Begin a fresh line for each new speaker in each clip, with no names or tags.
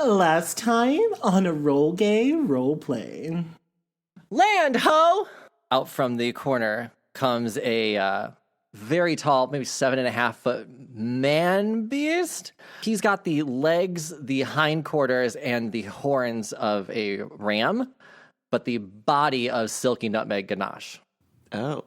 Last time on a roll gay roleplay.
Land, ho! Out from the corner comes a very tall, maybe 7.5-foot man beast. He's got the legs, the hindquarters, and the horns of a ram, but the body of silky nutmeg ganache.
Oh.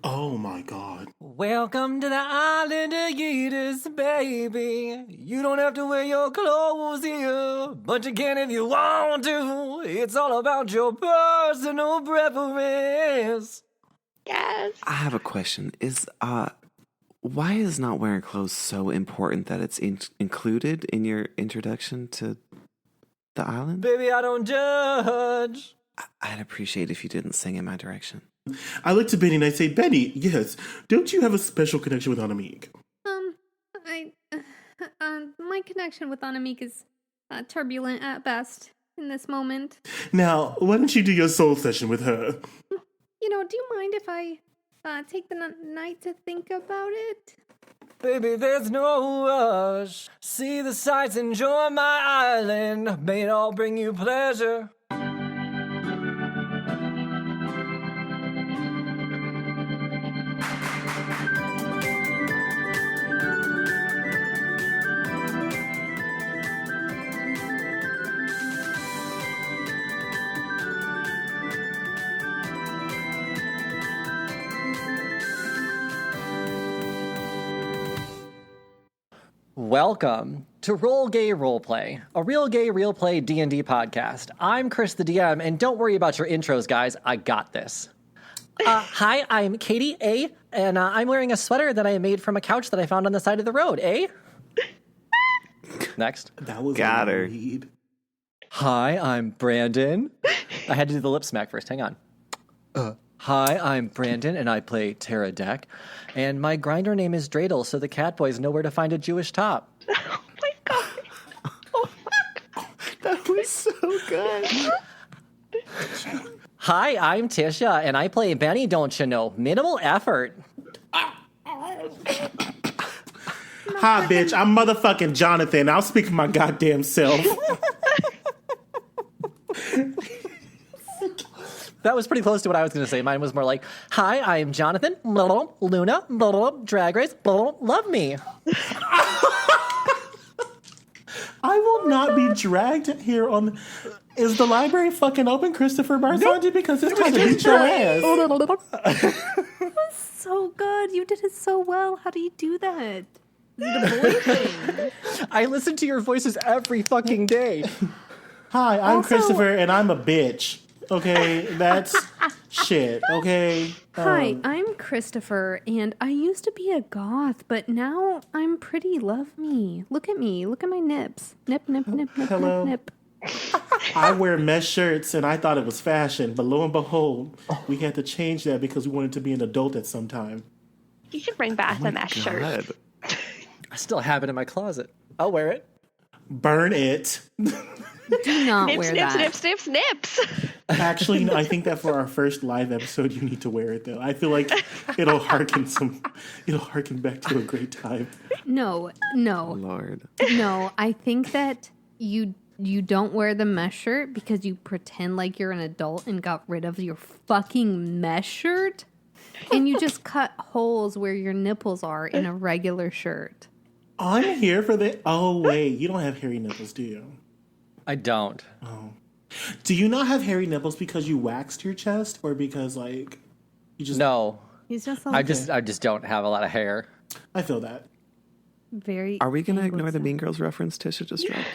Oh my god.
Welcome to the island of Yeeters, baby. You don't have to wear your clothes here, but you can if you want to. It's all about your personal preference.
Yes.
I have a question. Why is not wearing clothes so important that it's included in your introduction to the island?
Baby, I don't judge.
I'd appreciate if you didn't sing in my direction.
I look to Benny and I say, Benny, yes, don't you have a special connection with Annemiek?
My connection with Annemiek is turbulent at best in this moment.
Now, why don't you do your soul session with her?
Do you mind if I take the night to think about it?
Baby, there's no rush. See the sights, enjoy my island. May it all bring you pleasure. Welcome to Roll Gay Roleplay, a real gay, real play D&D podcast. I'm Chris the DM, and don't worry about your intros, guys. I got this. Hi, I'm Katie A, and I'm wearing a sweater that I made from a couch that I found on the side of the road. Next.
That was
Got her.
Read.
Hi, I'm Brandon. I had to do the lip smack first. Hang on. Hi, I'm Brandon, and I play Tara Deck. And my grinder name is Dreidel, so the cat boys know where to find a Jewish top.
Oh my god. Oh my god.
That was so good.
Hi, I'm Tisha, and I play Benny, don't you know? Minimal effort.
Hi, bitch, I'm motherfucking Jonathan. I'll speak for my goddamn self.
That was pretty close to what I was going to say. Mine was more like, hi, I'm Jonathan, Luna, Drag Race, love me.
I will not be dragged here on... Is the library fucking open, Christopher Barzanji? Because it's time to beat your ass.
That was so good. You did it so well. How do you do that? The boy thing.
I listen to your voices every fucking day.
Hi, I'm
Also-
Christopher, and I'm a bitch. Okay, that's shit, okay?
Hi, I'm Christopher, and I used to be a goth, but now I'm pretty. Love me. Look at me. Look at my nips. Nip,
Hello?
nip.
I wear mesh shirts, and I thought it was fashion, but lo and behold, we had to change that because we wanted to be an adult at some time.
You should bring back the mesh shirt.
God.
I still have it in my closet. I'll wear it.
Burn it.
Do not
Nips,
wear
nips,
that.
nips, nips, nips.
Actually, no, I think that for our first live episode, you need to wear it, though. I feel like it'll harken back to a great time.
No.
Lord.
No, I think that you don't wear the mesh shirt because you pretend like you're an adult and got rid of your fucking mesh shirt, and you just cut holes where your nipples are in a regular shirt.
I'm here for the... Oh, wait, you don't have hairy nipples, do you?
I don't.
Oh. Do you not have hairy nipples because you waxed your chest, or because, like, you just...
No.
He's just
I just don't have a lot of hair.
I feel that.
very.
Are we going to
angled
ignore the
side.
Mean Girls reference Tisha just dropped?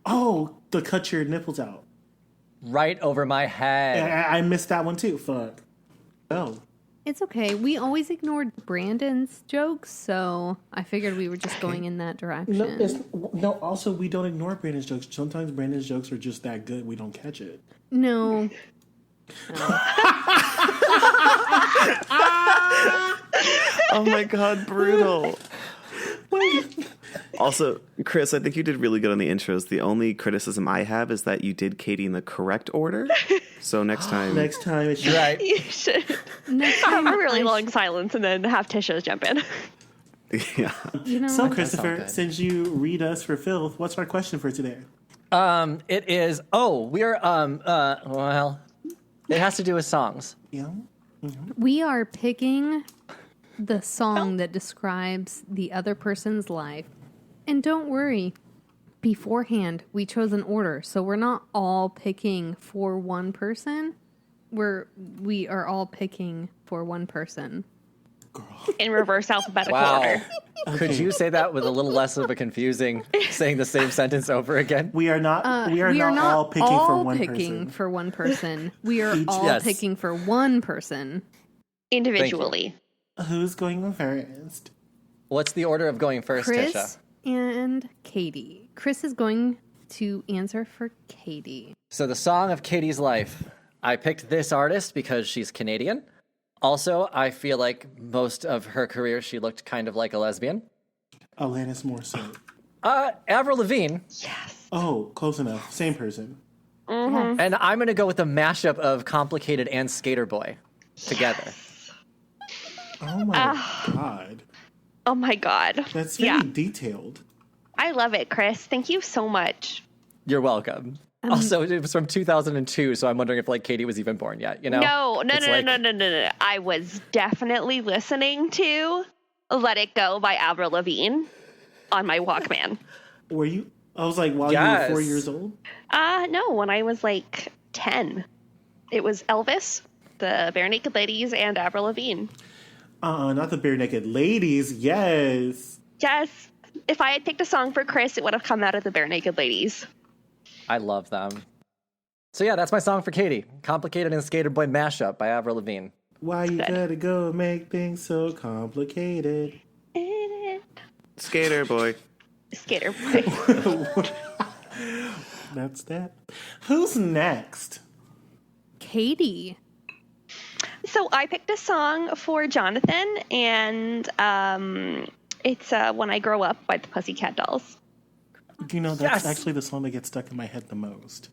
Oh, to cut your nipples out.
Right over my head.
I missed that one, too. Fuck. Oh.
It's okay. We always ignored Brandon's jokes, so I figured we were just going in that direction.
No, also, we don't ignore Brandon's jokes. Sometimes Brandon's jokes are just that good, we don't catch it.
No.
Oh my god, brutal. Also, Chris, I think you did really good on the intros. The only criticism I have is that you did Katie in the correct order. So next time...
Next time, it's
You're right.
You should
Next
have
time
a really long silence and then have Tisha jump in.
Yeah.
You know,
So,
sound
Christopher,
good.
since you read us for filth, what's our question for today?
It is. Oh, we're well, it has to do with songs.
Yeah.
we are picking the song that describes the other person's life. And don't worry, beforehand, we chose an order. So we're not all picking for one person. We are all picking for one person.
In reverse alphabetical
Wow.
order.
Could you say that with a little less of a confusing saying the same sentence over again?
We are not. We are not all picking for one person.
for one person. We are all
Yes.
picking for one person.
Individually.
Who's going first?
What's the order of going first,
Chris
Tisha?
and Katie. Chris is going to answer for Katie.
So the song of Katie's life. I picked this artist because she's Canadian. Also, I feel like most of her career she looked kind of like a lesbian.
Alanis Morissette.
Avril Lavigne.
Yes.
Oh, close enough. Same person.
And I'm going to go with a mashup of Complicated and Skater Boy together.
Oh my god,
Oh my God.
that's very detailed.
I love it, Chris. Thank you so much.
You're welcome. Also, it was from 2002, so I'm wondering if like Katie was even born yet, you know?
No.
It's like-
No. I was definitely listening to Let It Go by Avril Lavigne on my Walkman.
Were you? I was like, while you
Yes.
were 4 years old.
No, when I was like 10. It was Elvis, the Bare Naked Ladies, and Avril Lavigne.
Not the Bare Naked Ladies. Yes.
Yes. If I had picked a song for Chris, it would have come out of the Bare Naked Ladies.
I love them. So yeah, that's my song for Katie. Complicated and Skater Boy mashup by Avril Lavigne.
Why you gotta go make things so complicated?
Skater boy.
Skater Boy.
That's that. Who's next?
Katie.
So I picked a song for Jonathan, and it's When I Grow Up by the Pussycat Dolls.
You know, that's
Yes.
actually the song that gets stuck in my head the most.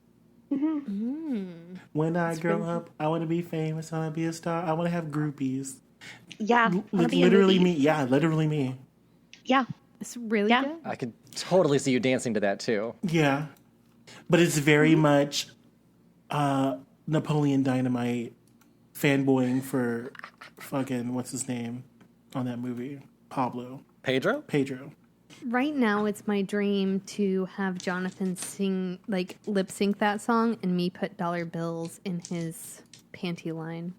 When I grow up, I want to be famous. I want to be a star. I want to have groupies.
Yeah. wanna be in
Literally me.
movies.
Yeah, literally me.
Yeah.
It's really
Yeah.
good.
I could totally see you dancing to that too.
Yeah. But it's very much Napoleon Dynamite fanboying for fucking, what's his name on that movie? Pedro.
Pedro?
Right now, it's my dream to have Jonathan sing, like, lip sync that song and me put dollar bills in his panty line.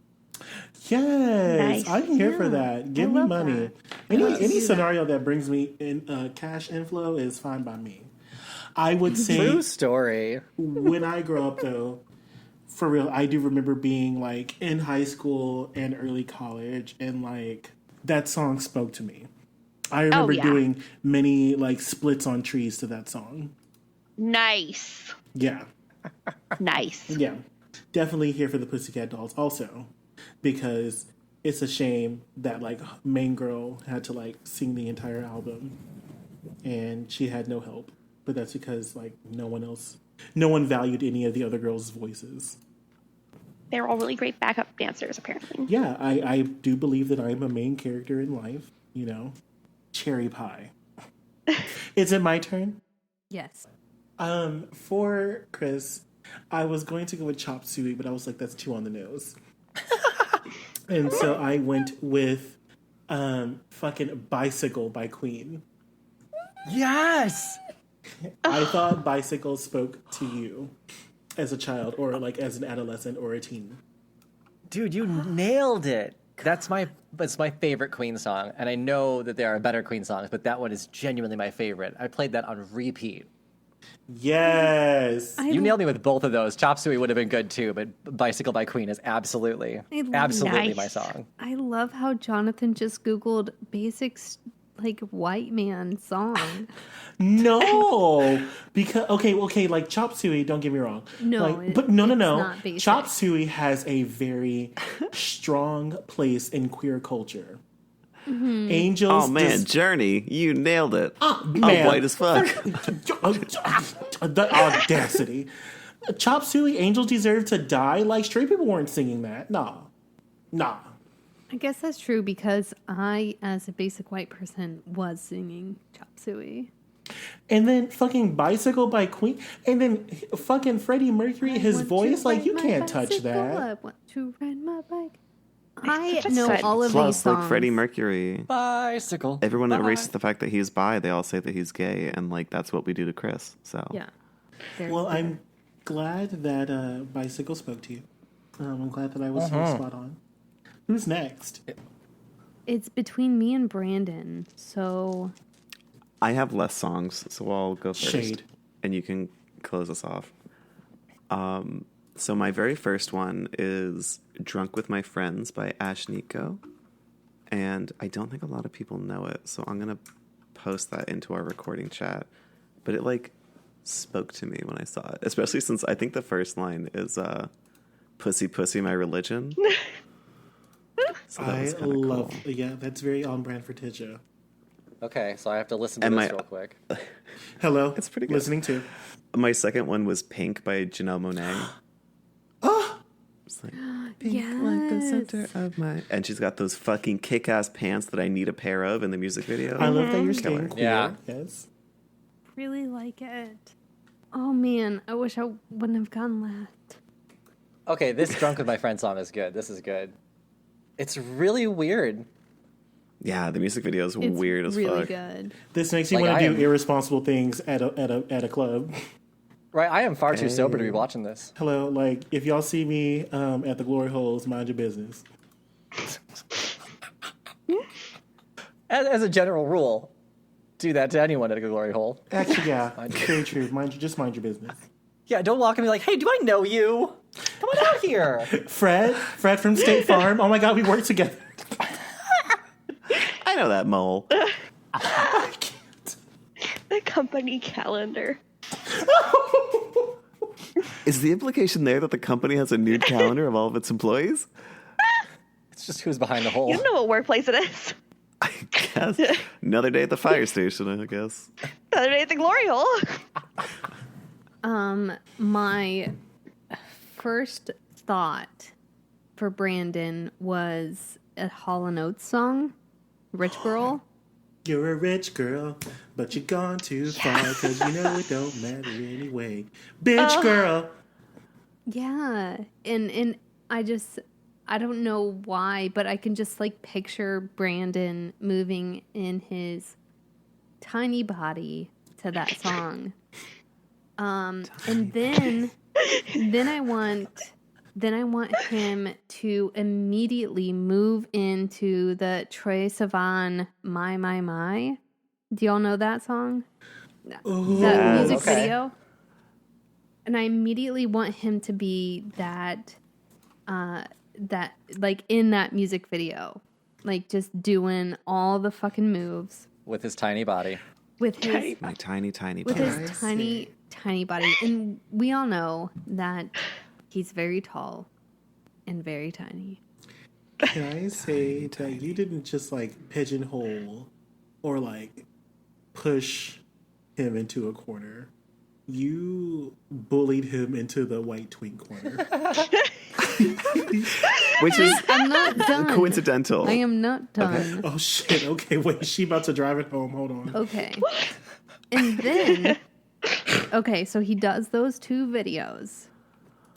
Yes,
Nice.
I'm here for that. Give me
love
money.
that.
Any scenario that brings me in cash inflow is fine by me. I would say
True story.
when I grow up, though, for real, I do remember being like in high school and early college, and like that song spoke to me. I remember
yeah.
doing many like splits on trees to that song.
Nice.
Yeah.
Nice.
Yeah, definitely here for the Pussycat Dolls also, because it's a shame that like main girl had to like sing the entire album and she had no help. But that's because like no one valued any of the other girls' voices.
They're all really great backup dancers, apparently.
Yeah, I do believe that I am a main character in life, you know. Cherry pie. Is it my turn?
Yes.
For Chris, I was going to go with Chop Suey, but I was like, that's too on the nose. And so I went with fucking Bicycle by Queen.
Yes!
I thought Bicycle spoke to you as a child or like as an adolescent or a teen.
Dude, you nailed it. That's my favorite Queen song, and I know that there are better Queen songs, but that one is genuinely my favorite. I played that on repeat.
Yes.
You nailed me with both of those. Chop Suey would have been good too, but Bicycle by Queen is absolutely
Nice.
my song.
I love how Jonathan just Googled basics, like, white man song.
No, because okay, like Chop Suey. Don't get me wrong.
No,
like, but no.
it's not basic.
Chop Suey has a very strong place in queer culture.
Mm-hmm.
Angels.
Oh man, Journey, you nailed it.
Man.
I'm white as fuck.
The audacity. Chop Suey, Angels Deserve to Die. Like straight people weren't singing that. Nah.
I guess that's true because I, as a basic white person, was singing Chop Suey.
And then fucking Bicycle by Queen. And then fucking Freddie Mercury, his voice, like, you can't touch that.
I want to ride my bike. I
That's
know
good.
all of these
Plus,
songs.
like Freddie Mercury,
Bicycle.
everyone
Bye.
erases the fact that he's bi. They all say that he's gay, and like that's what we do to Chris. So
Yeah. They're
Well,
good.
I'm glad that Bicycle spoke to you. I'm glad that I was so spot on. Who's next?
It's between me and Brandon, so
I have less songs, so I'll go first,
Shade.
and you can close us off. So my very first one is "Drunk with My Friends" by Ash Nico, and I don't think a lot of people know it, so I'm gonna post that into our recording chat. But it like spoke to me when I saw it, especially since I think the first line is "Pussy, pussy, my religion." So that
I
was kinda
love.
cool.
Yeah, that's very on brand for Tisha.
Okay, so I have to listen to
And
this
my-
real quick.
Hello.
It's pretty good.
Listening to.
My second one was "Pink" by Janelle Monáe. It's like, pink like the center of my... And she's got those fucking kick-ass pants that I need a pair of in the music video.
I love that you're
Killer.
staying queer.
Yeah.
Yes.
really like it. Oh man, I wish I wouldn't have gone last.
Okay, this "Drunk with My Friend" song is good. This is good. It's really weird.
Yeah, the music video is
It's
weird as
really
fuck.
good.
This makes me
Like,
want
I
to do
am-
irresponsible things at a club.
Right, I am far too sober to be watching this.
Hello, like if y'all see me at the Glory Holes, mind your business.
As a general rule, do that to anyone at a glory hole.
Actually, yeah, very true. Just mind your business.
Yeah, don't walk and be like, "Hey, do I know you? Come on out here."
Fred from State Farm. Oh my God, we work together.
I know that mole.
I can't.
The company calendar.
Is the implication there that the company has a nude calendar of all of its employees?
It's just who's behind the hole.
You don't know what workplace it is.
I guess. Another day at the fire station, I guess.
The other day at the glory hole.
My first thought for Brandon was a Hall & Oates song, "Rich Girl."
You're a rich girl, but you're gone too far because you know it don't matter anyway. Bitch girl.
Yeah, and I don't know why, but I can just like picture Brandon moving in his tiny body to that song. And then I want him to immediately move into the Troye Sivan My. Do y'all know that song? That music
okay.
video? And I immediately want him to be that like in that music video. Like just doing all the fucking moves
With his tiny body.
with his
My tiny, tiny
with
body.
his tiny body. And we all know that he's very tall and very tiny.
Can I say that you didn't just like pigeonhole or like push him into a corner? You bullied him into the white twink corner.
Which is
I'm not done.
coincidental.
I am not done.
Oh shit, okay, wait, she about to drive it home. Hold on.
Okay. And then, okay, so he does those two videos.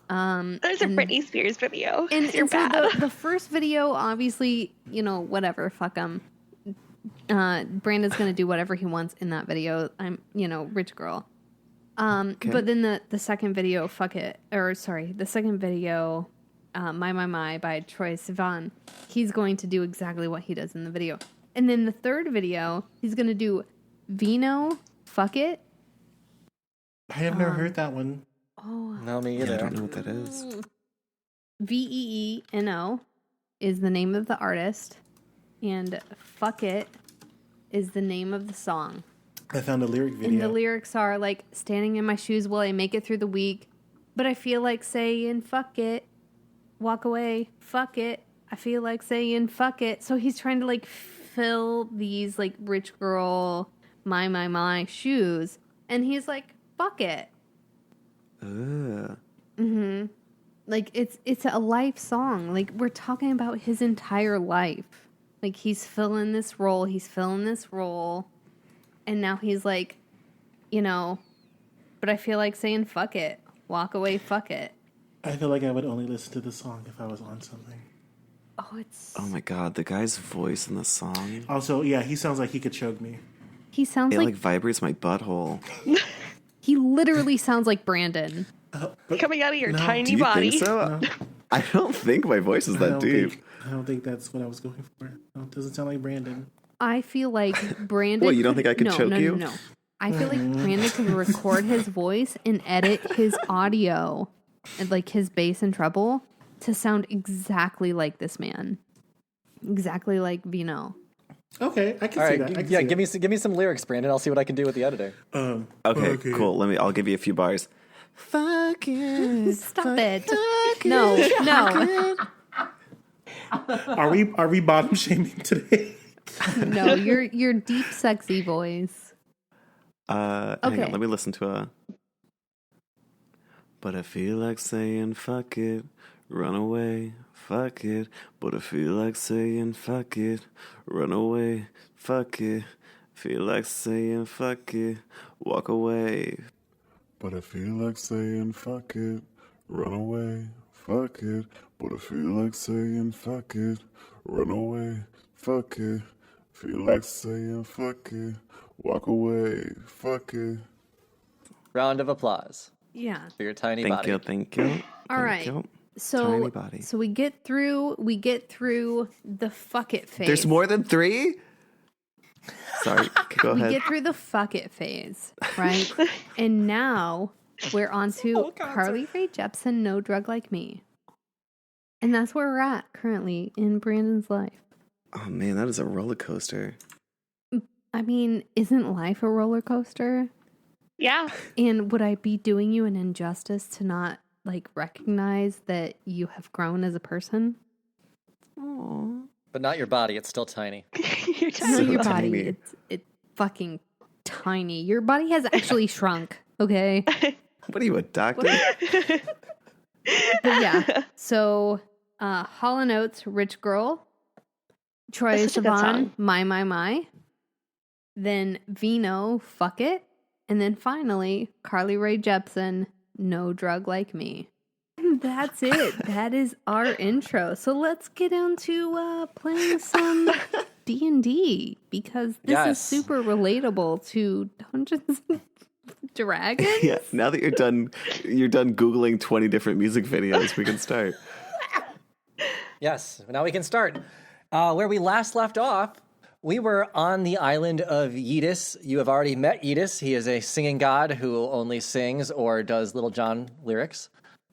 There's a Britney Spears video.
And,
You're
and so
bad.
the first video, obviously, whatever, fuck him. Brandon's going to do whatever he wants in that video. I'm, rich girl. But then the second video, the second video, My by Troye Sivan, he's going to do exactly what he does in the video. And then the third video, he's going to do Vino, Fuck It.
I have never heard that one.
No, me
Yeah,
either.
I don't know what that is.
VEENO is the name of the artist, and Fuck It is the name of the song.
I found a lyric video.
And the lyrics are like, standing in my shoes while I make it through the week, but I feel like saying fuck it, walk away, fuck it. I feel like saying fuck it. So he's trying to like fill these like rich girl, my shoes. And he's like, fuck it.
Ugh.
Like it's a life song. Like we're talking about his entire life. Like he's filling this role, and now he's like, but I feel like saying fuck it. Walk away, fuck it.
I feel like I would only listen to the song if I was on something.
Oh my god, the guy's voice in the song.
Also, yeah, he sounds like he could choke me.
He sounds
It like vibrates my butthole.
he literally sounds like Brandon.
Coming out of your tiny
Do you
body.
think so? I don't think my voice is that deep.
I don't think that's what I was going for. No, it doesn't sound like Brandon.
I feel like Brandon.
What, you don't think I could choke you?
No. I feel like Brandon could record his voice and edit his audio, and like his bass and treble, to sound exactly like this man. Exactly like Vino.
Okay, I can
All
see
right,
that. I can see
give me some lyrics, Brandon. I'll see what I can do with the editor.
Okay, cool. I'll give you a few bars. Fuck it.
Stop it. No.
Are we bottom shaming today?
No, your deep, sexy voice.
Hang on, let me listen to a. But I feel like saying fuck it, run away, fuck it. But I feel like saying fuck it, run away, fuck it. Feel like saying fuck it, walk away.
But I feel like saying fuck it, run away, fuck it. But I feel like saying fuck it, run away, fuck it. Feel like saying fuck it, walk away, fuck it.
Round of applause
Yeah.
for your tiny
Thank
body.
you, thank you.
All right.
You.
So
Tiny body.
so we get through the fuck it phase.
There's more than 3? Sorry, go
We
ahead.
get through the fuck it phase, right? And now we're on to Carly Rae Jepsen, No Drug Like Me. And that's where we're at currently in Brandon's life.
Oh man, that is a roller coaster.
I mean, isn't life a roller coaster?
Yeah.
And would I be doing you an injustice to not like recognize that you have grown as a person?
But not your body. It's still tiny.
You're
No,
So
your
tiny.
body, it's fucking tiny. Your body has actually shrunk, okay?
What are you, a doctor?
But yeah. So, Hall & Oates, Rich Girl. Troye
That's such a good
Sivan,
song.
My. Then Vino, Fuck It. And then finally, Carly Rae Jepsen, No Drug Like Me. That's it. That is our intro. So let's get into playing some D&D, because this is
Yes.
super relatable to Dungeons and Dragons.
Yeah, now that you're done Googling 20 different music videos, we can start.
Yes, now we can start. Where we last left off, we were on the island of Yidis. You have already met Yidis. He is a singing god who only sings or does Little John lyrics.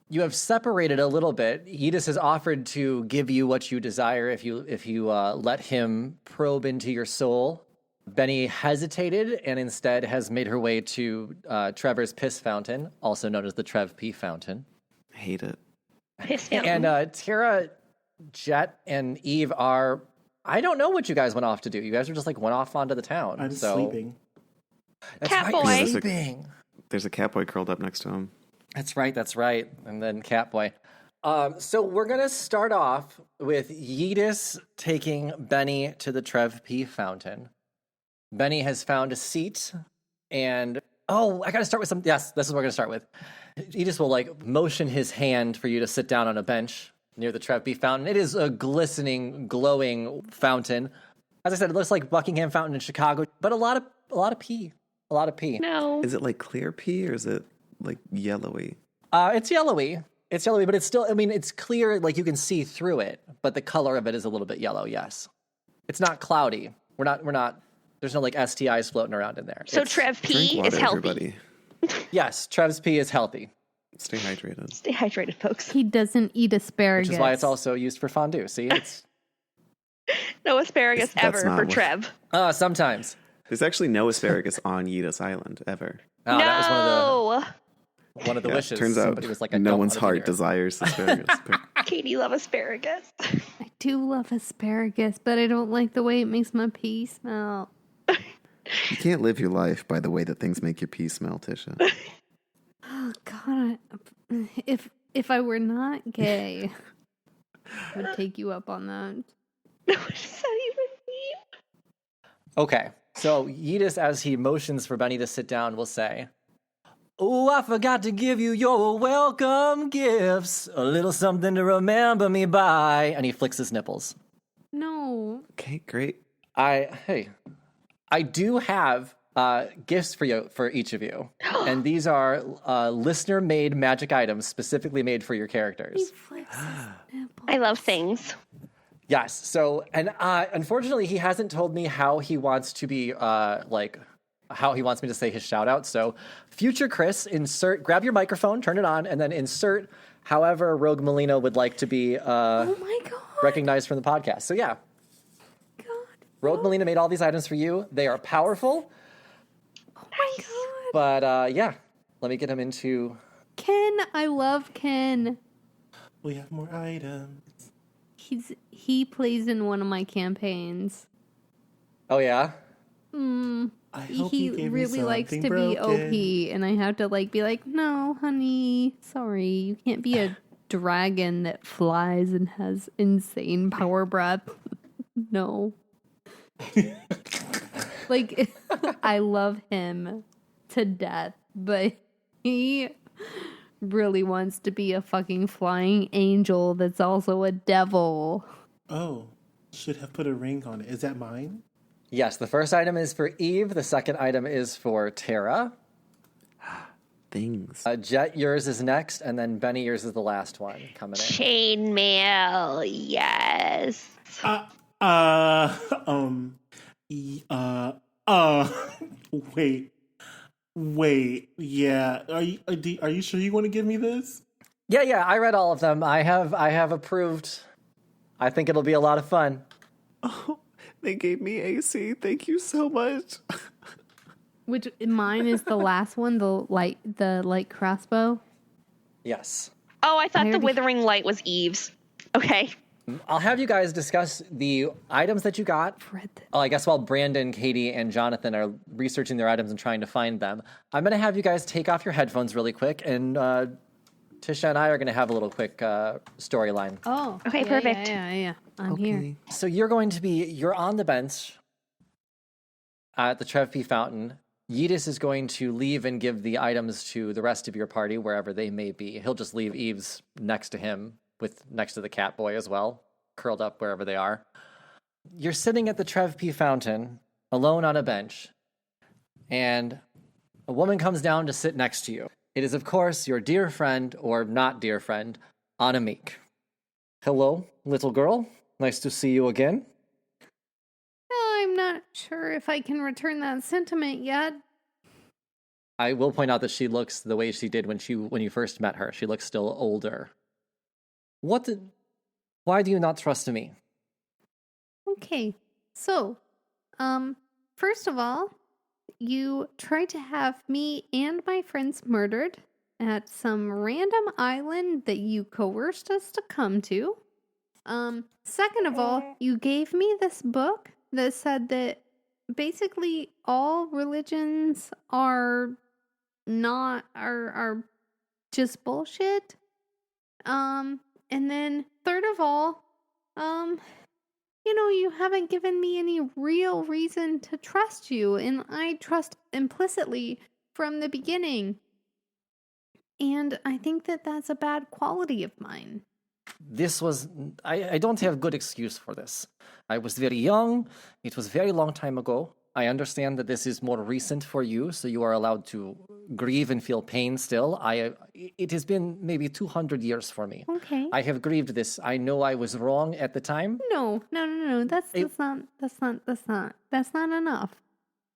You have separated a little bit. Yidis has offered to give you what you desire if you let him probe into your soul. Benny hesitated and instead has made her way to Trevor's Piss Fountain, also known as the Trev P Fountain.
Hate it.
Piss fountain.
And Tara, Jet, and Eve are... I don't know what you guys went off to do. You guys were just like went off onto the town.
I'm
so...
sleeping.
That's
Cat
right,
boy.
you're
There's a-
sleeping.
There's a catboy curled up next to him.
That's right. And then Catboy. So we're going to start off with Yidis taking Benny to the Trev P Fountain. Benny has found a seat, and... Oh, I got to start with some... Yes, this is what we're going to start with. Yidis will, like, motion his hand for you to sit down on a bench near the Trev P Fountain. It is a glistening, glowing fountain. As I said, it looks like Buckingham Fountain in Chicago, but a lot of pee. A lot of pee.
No.
Is it like clear pea or is it like yellowy?
It's yellowy. It's yellowy, but it's still, I mean, it's clear, like you can see through it, but the color of it is a little bit yellow, yes. It's not cloudy. We're not, there's no like STIs floating around in there.
So
It's-
Trev
Drink
P
water,
is healthy.
everybody.
Yes, Trev's pee is healthy,
Stay hydrated.
Stay hydrated, folks.
He doesn't eat asparagus.
which is why it's also used for fondue. See, it's,
No asparagus
That's
ever
not
for
what-
Trev.
sometimes.
There's actually no asparagus on Yidis Island ever.
Oh,
no.
that was one of the
Yeah,
wishes.
turns out
Somebody was like, I
no
don't
one's
wanna be
heart
here.
desires asparagus. but
Katie love asparagus.
I do love asparagus, but I don't like the way it makes my pee smell.
you can't live your life by the way that things make your pee smell, Tisha.
Oh God! If If I were not gay, I would take you up on that.
What does that even mean?
Okay, so Yeetus, as he motions for Benny to sit down, will say, "Oh, I forgot to give you your welcome gifts. A little something to remember me by." And he flicks his nipples.
No.
Okay, great.
I do have gifts for you, for each of you. And these are listener-made magic items specifically made for your
He
characters.
flicks his nipple.
I love things.
Yes. So, and unfortunately, he hasn't told me how he wants to be, how he wants me to say his shout out. So, future Chris, grab your microphone, turn it on, and then insert however Rogue Molina would like to be
Oh my god.
recognized from the podcast. So, yeah,
God.
Rogue Molina made all these items for you. They are powerful,
Oh my god.
but yeah, let me get him into.
Ken, I love Ken.
We have more items.
He plays in one of my campaigns.
Oh, yeah?
I hope
He
gave
really
you
likes to
something
be
broken.
OP, and I have to be like, no, honey, sorry, you can't be a dragon that flies and has insane power breath. No. I love him to death, but he really wants to be a fucking flying angel that's also a devil.
Oh, should have put a ring on it. Is that mine?
Yes, the first item is for Eve. The second item is for Tara.
Things.
Jet, yours is next, and then Benny, yours is the last one coming in.
Chainmail, yes.
Wait, yeah. Are you sure you want to give me this?
Yeah, I read all of them. I have approved. I think it'll be a lot of fun.
Oh, they gave me AC. Thank you so much.
Which mine is the last one, the light crossbow.
Yes.
Oh, I thought the
already-
withering light was Eve's. Okay.
I'll have you guys discuss the amisms that you got.
Read this.
I guess while Brandon, Katie, and Jonathan are researching their items and trying to find them, I'm going to have you guys take off your headphones really quick, and Tisha and I are going to have a little quick storyline.
Oh,
Okay,
yeah,
perfect.
Yeah. I'm here.
So you're on the bench at the Trev P Fountain. Yeetus is going to leave and give the items to the rest of your party, wherever they may be. He'll just leave Eve's next to him, next to the cat boy as well, curled up wherever they are. You're sitting at the Trev P Fountain, alone on a bench, and a woman comes down to sit next to you. It is, of course, your dear friend, or not dear friend, Anamik. "Hello, little girl. Nice to see you again."
I'm not sure if I can return that sentiment yet.
I will point out that she looks the way she did when you first met her. She looks still older. Why do you not trust me?
Okay, so, first of all, you tried to have me and my friends murdered at some random island that you coerced us to come to. Second of all, you gave me this book that said that basically all religions are just bullshit. And then third of all, you haven't given me any real reason to trust you, and I trust implicitly from the beginning. And I think that that's a bad quality of mine.
I don't have good excuse for this. I was very young. It was very long time ago. I understand that this is more recent for you, so you are allowed to grieve and feel pain still. It has been maybe 200 years for me.
Okay.
I have grieved this. I know I was wrong at the time.
No. That's not enough.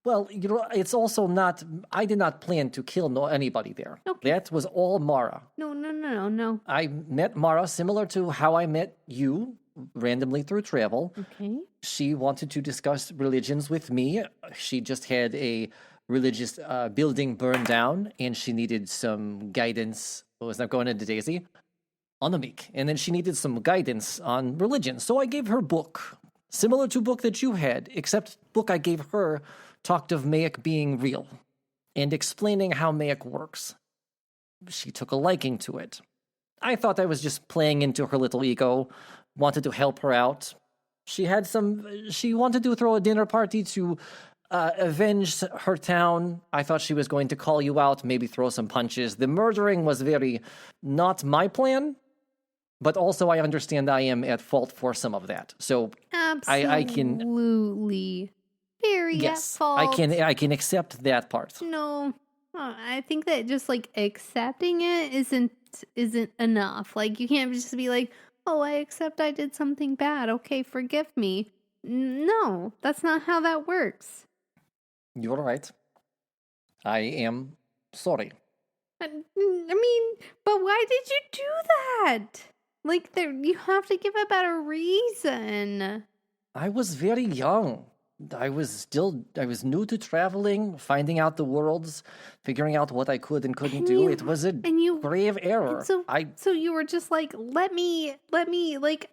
Well, it's also not. I did not plan to kill anybody there.
Okay.
That was all Mara.
No.
I met Mara similar to how I met you, randomly through travel.
Okay.
She wanted to discuss religions with me. She just had a religious building burned down, and she needed some guidance. What was that going into Daisy? On the meek. And then she needed some guidance on religion. So I gave her book, similar to book that you had, except book I gave her talked of Mayak being real and explaining how Mayak works. She took a liking to it. I thought I was just playing into her little ego, wanted to help her out. She wanted to throw a dinner party to avenge her town. I thought she was going to call you out, maybe throw some punches. The murdering was very not my plan, but also I understand I am at fault for some of that. So I can
absolutely very at
yes,
fault.
I can accept that part.
No, I think that just like accepting it isn't enough. Like you can't just be like, "Oh, I accept I did something bad. Okay, forgive me." No, that's not how that works.
You're right. I am sorry.
I mean, but why did you do that? Like, you have to give a better reason.
I was very young. I was new to traveling, finding out the worlds, figuring out what I could and couldn't do. It was a grave error.
So you were just like, let me like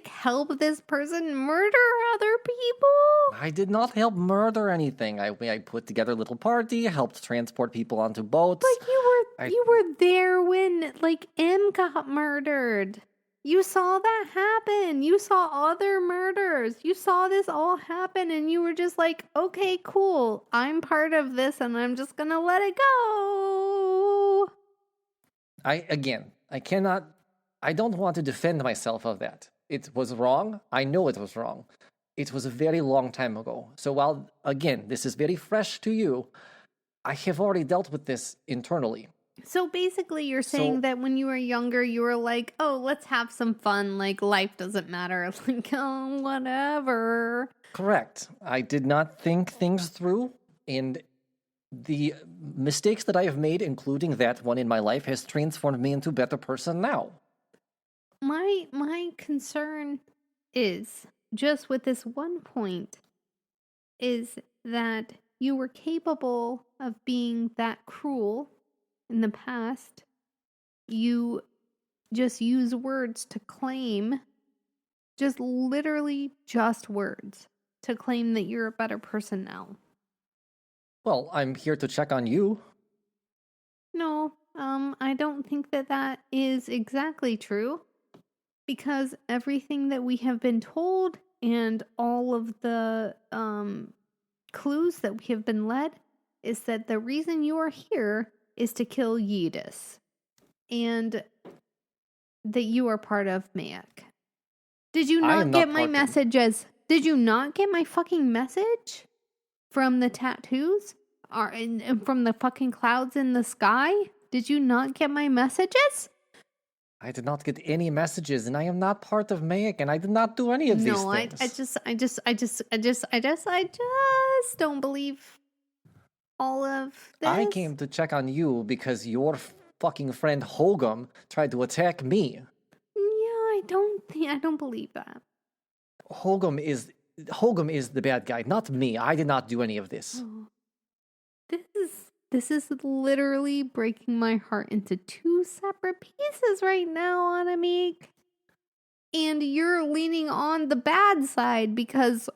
help this person murder other people?
I did not help murder anything. I put together a little party, helped transport people onto boats.
But you were there when like M got murdered. You saw that happen. You saw other murders. You saw this all happen and you were just like, okay, cool. I'm part of this and I'm just gonna let it go.
I don't want to defend myself of that. It was wrong. I know it was wrong. It was a very long time ago. So while, again, this is very fresh to you, I have already dealt with this internally.
So basically you're saying that when you were younger, you were like, oh, let's have some fun. Like, life doesn't matter. Like, oh, whatever.
Correct. I did not think things through. And the mistakes that I have made, including that one in my life, has transformed me into a better person now.
My concern is, just with this one point, is that you were capable of being that cruel in the past. You just use words to claim, just literally just words, to claim that you're a better person now.
Well, I'm here to check on you.
No, I don't think that is exactly true. Because everything that we have been told and all of the clues that we have been led is that the reason you are here is to kill Yidis. And that you are part of Mayak. Did you not get my messages? Did you not get my fucking message? From the tattoos? And from the fucking clouds in the sky? Did you not get my messages?
I did not get any messages, and I am not part of Mayak, and I did not do any of these things.
I just don't believe all of this.
I came to check on you because your fucking friend Hogum tried to attack me.
Yeah, I don't believe that.
Hogum is the bad guy, not me. I did not do any of this.
Oh. This is literally breaking my heart into two separate pieces right now, Anamik. And you're leaning on the bad side because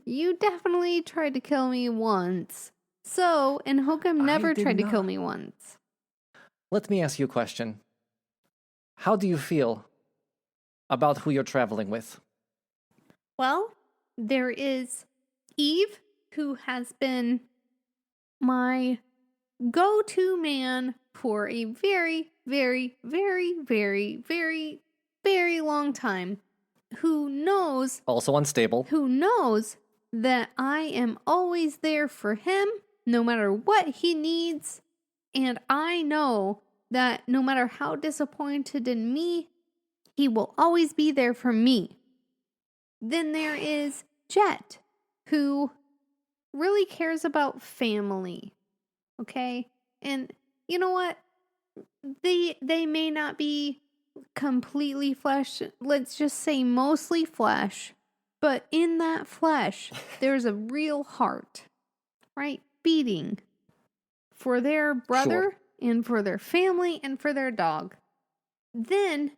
you definitely tried to kill me once. So, and Hogum never tried to kill me once.
Let me ask you a question. How do you feel about who you're traveling with?
Well, there is Eve, who has been my go-to man for a very, very, very, very, very, very long time, who knows...
Also unstable.
Who knows that I am always there for him, no matter what he needs, and I know that no matter how disappointed in me, he will always be there for me. Then there is Jet, who really cares about family. Okay? And you know what? They may not be completely flesh, let's just say mostly flesh, but in that flesh, there's a real heart, right? Beating for their brother and for their family and for their dog. Then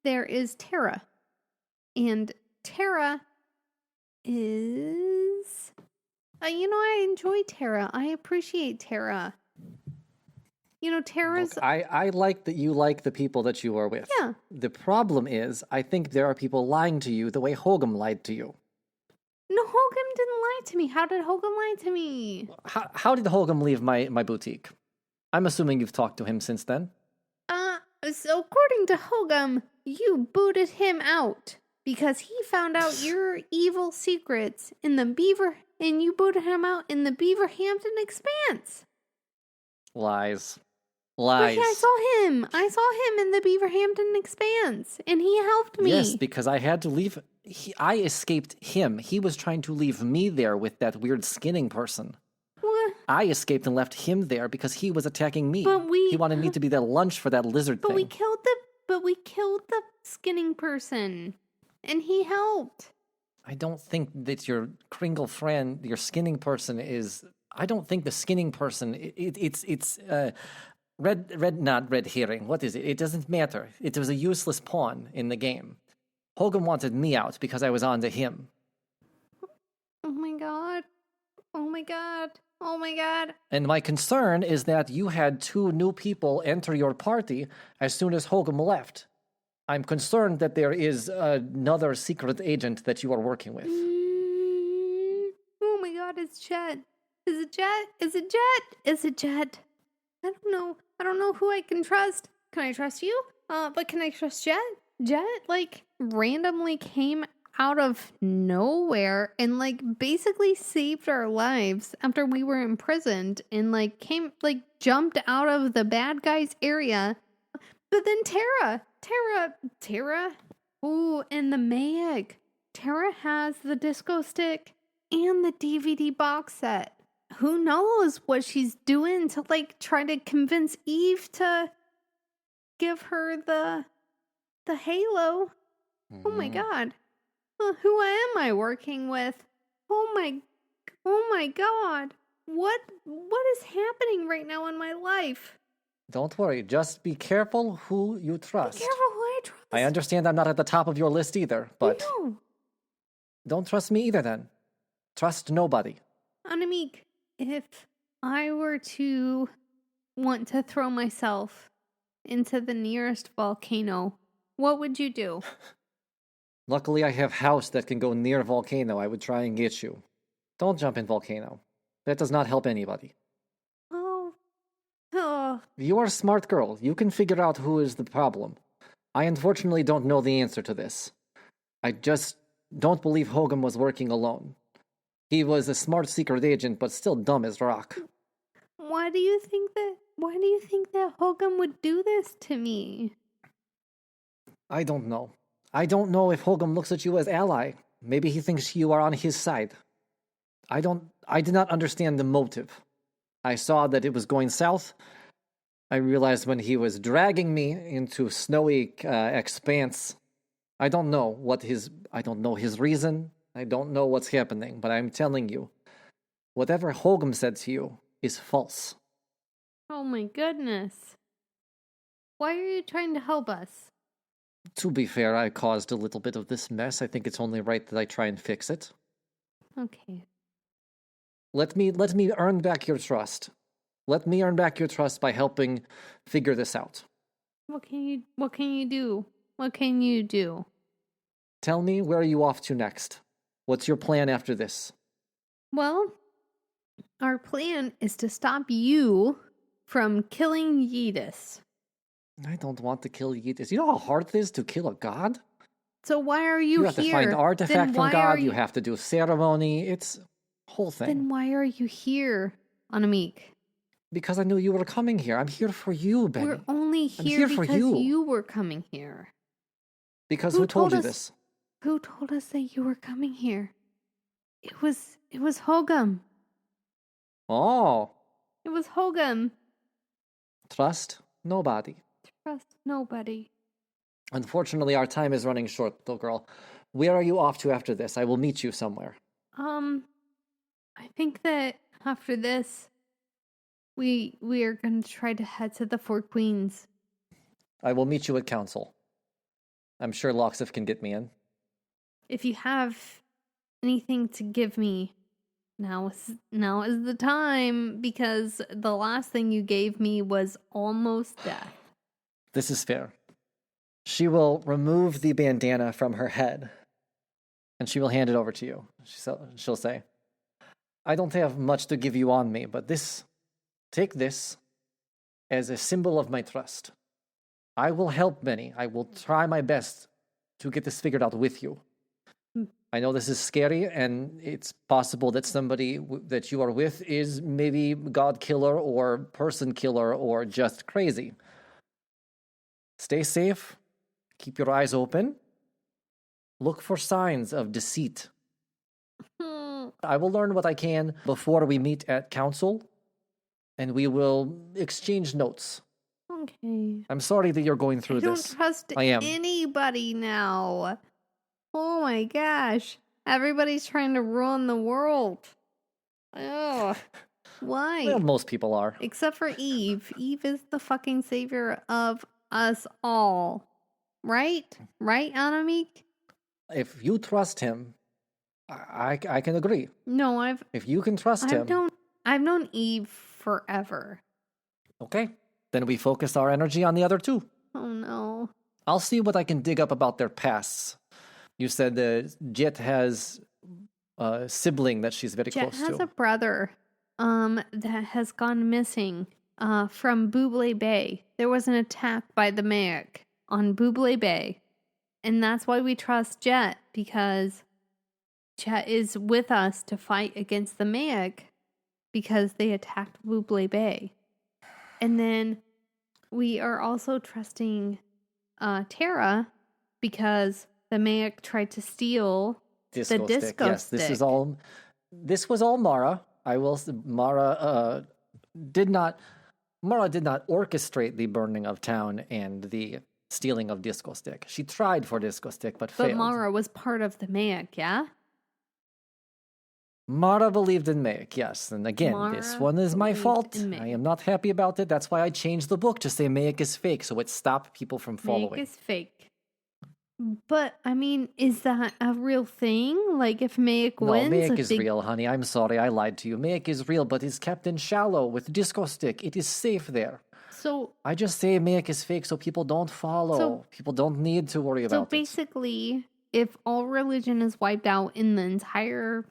there is Tara. And Tara is... I enjoy Tara. I appreciate Tara. Tara's.
Look, I like that you like the people that you are with.
Yeah.
The problem is, I think there are people lying to you the way Hogum lied to you.
No, Hogum didn't lie to me. How did Hogum lie to me?
How did Hogum leave my boutique? I'm assuming you've talked to him since then.
So according to Hogum, you booted him out because he found out your evil secrets in the Beaver, and you booted him out in the Beaverhampton Expanse.
Lies.
But yeah, I saw him. I saw him in the Beaverhampton Expanse, and he helped me.
Yes, because I had to leave. I escaped him. He was trying to leave me there with that weird skinning person.
What?
I escaped and left him there because he was attacking me.
But
he wanted me to be their lunch for that lizard
But
thing.
we killed the skinning person, and he helped.
I don't think that your Kringle friend, your skinning person is. I don't think the skinning person. It's not red herring. What is it? It doesn't matter. It was a useless pawn in the game. Hogan wanted me out because I was on to him.
Oh my god. Oh my god. Oh my god.
And my concern is that you had 2 new people enter your party as soon as Hogan left. I'm concerned that there is another secret agent that you are working with.
Oh my god, it's Jet. Is it Jet? Is it Jet? Is it Jet? I don't know. I don't know who I can trust. Can I trust you? But can I trust Jet? Jet, randomly came out of nowhere and, basically saved our lives after we were imprisoned and, jumped out of the bad guys area. But then Tara. Ooh, and the Mag. Tara has the disco stick and the DVD box set. Who knows what she's doing to, try to convince Eve to give her the halo. Oh my god. Who am I working with? Oh my god. What is happening right now in my life?
Don't worry, just be careful who you trust.
Be careful who I trust.
I understand I'm not at the top of your list either, but
No.
don't trust me either then. Trust nobody.
Annemiek, if I were to want to throw myself into the nearest volcano, what would you do?
Luckily, I have house that can go near volcano. I would try and get you. Don't jump in volcano. That does not help anybody.
Oh.
You are a smart girl. You can figure out who is the problem. I unfortunately don't know the answer to this. I just don't believe Hogan was working alone. He was a smart secret agent, but still dumb as rock.
Why do you think that Hogan would do this to me?
I don't know. I don't know if Hogan looks at you as ally. Maybe he thinks you are on his side. I did not understand the motive. I saw that it was going south. I realized when he was dragging me into snowy expanse. I don't know his reason. I don't know what's happening, but I'm telling you, whatever Hogan said to you is false.
Oh my goodness. Why are you trying to help us?
To be fair, I caused a little bit of this mess. I think it's only right that I try and fix it.
Okay.
Let me earn back your trust. Let me earn back your trust by helping figure this out.
What can you do? What can you do?
Tell me, where are you off to next? What's your plan after this?
Well, our plan is to stop you from killing Yeetus.
I don't want to kill Yeetus. You know how hard it is to kill a god?
So why are you
You
here?
have to find an artifact from God. You have to do ceremony. It's a whole thing.
Then why are you here, Annemiek?
Because I knew you were coming here. I'm here for you, Benny.
We're only here
for
because
you.
you were coming here.
Because who told you
us-
this?
Who told us that you were coming here? It was Hogum.
Oh,
It was Hogum.
trust nobody.
Trust nobody.
Unfortunately, our time is running short, little girl. Where are you off to after this? I will meet you somewhere.
I think that after this, we are going to try to head to the Four Queens.
I will meet you at council. I'm sure Loxif can get me in.
If you have anything to give me, Now is the time, because the last thing you gave me was almost death.
This is fair. She will remove the bandana from her head, and she will hand it over to you. She'll say, I don't have much to give you on me, but take this as a symbol of my trust. I will help many. I will try my best to get this figured out with you. I know this is scary, and it's possible that somebody that you are with is maybe God killer or person killer or just crazy. Stay safe. Keep your eyes open. Look for signs of deceit. I will learn what I can before we meet at council, and we will exchange notes.
Okay.
I'm sorry that you're going through this.
I don't trust
I am.
anybody now. Oh my gosh. Everybody's trying to ruin the world. Ugh. Why?
Well, most people are.
Except for Eve. Eve is the fucking savior of us all. Right? Right, Anamik?
If you trust him, I can agree.
No,
If you can trust him,
I've known Eve forever.
okay, then we focus our energy on the other two.
Oh no.
I'll see what I can dig up about their pasts. You said that Jet has a sibling that she's very
Jet
close
has
to.
a brother that has gone missing from Buble Bay. There was an attack by the Mayak on Buble Bay. And that's why we trust Jet, because Jet is with us to fight against the Mayak because they attacked Buble Bay. And then we are also trusting Tara because the Mayak tried to steal the disco
Yes,
stick.
This was all Mara. Mara did not orchestrate the burning of town and the stealing of disco stick. She tried for disco stick, but failed.
But Mara was part of the Mayak, yeah?
Mara believed in Mayak, yes. And again, this one is my fault. I am not happy about it. That's why I changed the book to say Mayak is fake, so it stopped people from following.
Mayak is fake. But, I mean, is that a real thing? Like, if Mayak wins...
No, Mayak is real, honey. I'm sorry, I lied to you. Mayak is real, but is kept in shallow with disco stick. It is safe there.
So...
I just say Mayak is fake so people don't follow. People don't need to worry about it.
So basically, if all religion is wiped out in the entire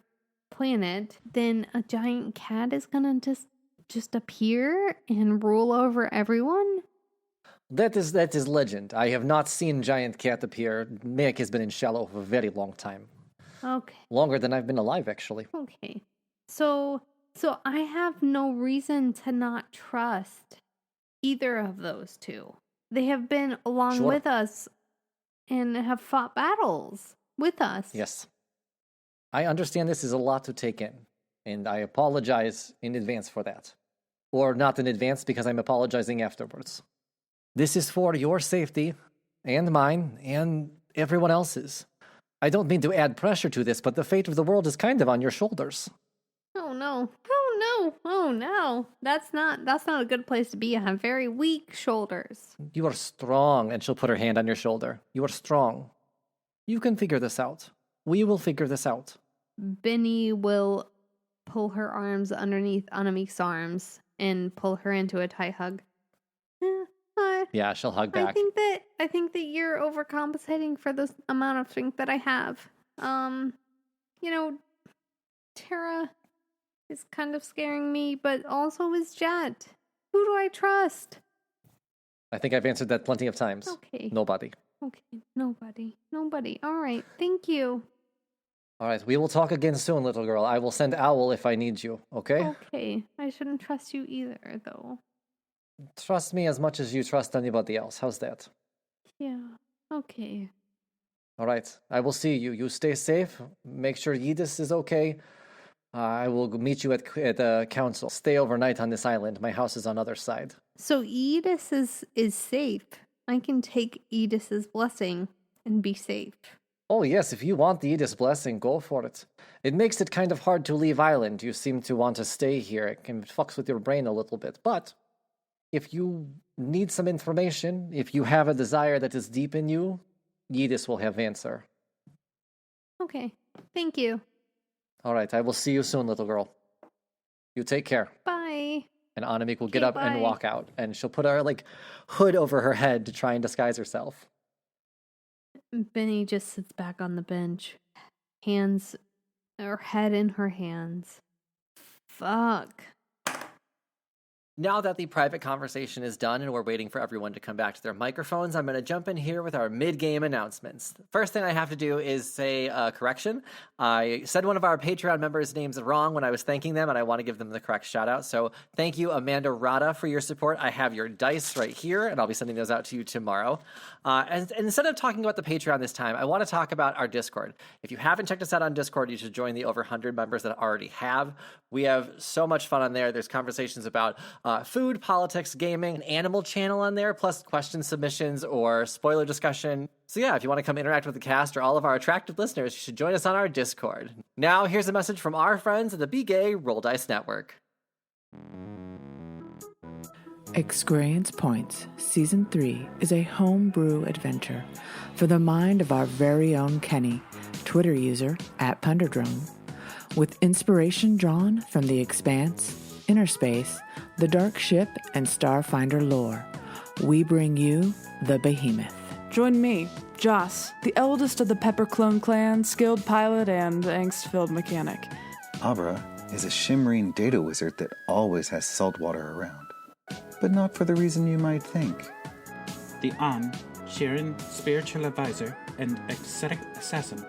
planet, then a giant cat is gonna just appear and rule over everyone?
That is legend. I have not seen giant cat appear. Mayak has been in shallow for a very long time.
Okay.
Longer than I've been alive, actually.
Okay. So I have no reason to not trust either of those two. They have been along with us and have fought battles with us.
Yes. I understand this is a lot to take in, and I apologize in advance for that. Or not in advance, because I'm apologizing afterwards. This is for your safety, and mine, and everyone else's. I don't mean to add pressure to this, but the fate of the world is kind of on your shoulders.
Oh no. Oh no. Oh no. That's not a good place to be. I have very weak shoulders.
You are strong, and she'll put her hand on your shoulder. You are strong. You can figure this out. We will figure this out.
Benny will pull her arms underneath Anamik's arms and pull her into a tight hug.
Yeah, she'll hug back.
I think that you're overcompensating for the amount of strength that I have. Tara is kind of scaring me, but also is Jet. Who do I trust?
I think I've answered that plenty of times.
Okay.
Nobody.
Okay, nobody. All right, thank you.
All right, we will talk again soon, little girl. I will send Owl if I need you, okay?
Okay, I shouldn't trust you either, though.
Trust me as much as you trust anybody else. How's that?
Yeah, okay.
All right, I will see you. You stay safe. Make sure Yidis is okay. I will meet you at the council. Stay overnight on this island. My house is on the other side.
So Edis is safe. I can take Edis's blessing and be safe.
Oh yes, if you want the Yidis blessing, go for it. It makes it kind of hard to leave island. You seem to want to stay here. It can fucks with your brain a little bit. But if you need some information, if you have a desire that is deep in you, Yidis will have answer.
Okay, thank you.
All right, I will see you soon, little girl. You take care.
Bye.
And Annemiek will get
Okay,
up and
bye.
walk out, and she'll put her hood over her head to try and disguise herself.
Benny just sits back on the bench, her head in her hands. Fuck.
Now that the private conversation is done and we're waiting for everyone to come back to their microphones, I'm going to jump in here with our mid-game announcements. First thing I have to do is say a correction. I said one of our Patreon members' names wrong when I was thanking them, and I want to give them the correct shout-out. So thank you, Amanda Rada, for your support. I have your dice right here, and I'll be sending those out to you tomorrow. And instead of talking about the Patreon this time, I want to talk about our Discord. If you haven't checked us out on Discord, you should join the over 100 members that already have. We have so much fun on there. There's conversations about food, politics, gaming, an animal channel on there, plus question submissions or spoiler discussion. So yeah, if you want to come interact with the cast or all of our attractive listeners, you should join us on our Discord. Now, here's a message from our friends at the Be Gay Roll Dice Network.
Experience Points Season 3 is a homebrew adventure for the mind of our very own Kenny, Twitter user @Punderdrone, with inspiration drawn from The Expanse, Inner Space, The Dark Ship, and Starfinder lore. We bring you the Behemoth.
Join me, Joss, the eldest of the Pepper Clone clan, skilled pilot and angst-filled mechanic.
Abra is a shimmering data wizard that always has salt water around. But not for the reason you might think.
The Sharon, spiritual advisor and ascetic assassin.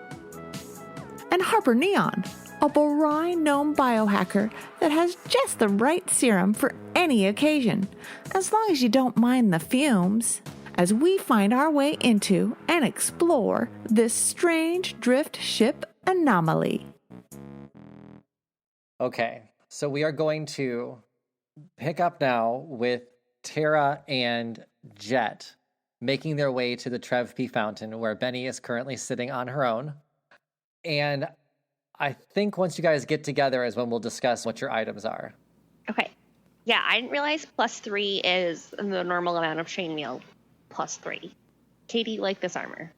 And Harper Neon, a Borai gnome biohacker that has just the right serum for any occasion, as long as you don't mind the fumes, as we find our way into and explore this strange drift ship anomaly.
Okay, so we are going to pick up now with Tara and Jet making their way to the Trev P Fountain, where Benny is currently sitting on her own. And I think once you guys get together is when we'll discuss what your items are.
Okay. Yeah, I didn't realize +3 is the normal amount of chainmail +3. Katie, like this armor.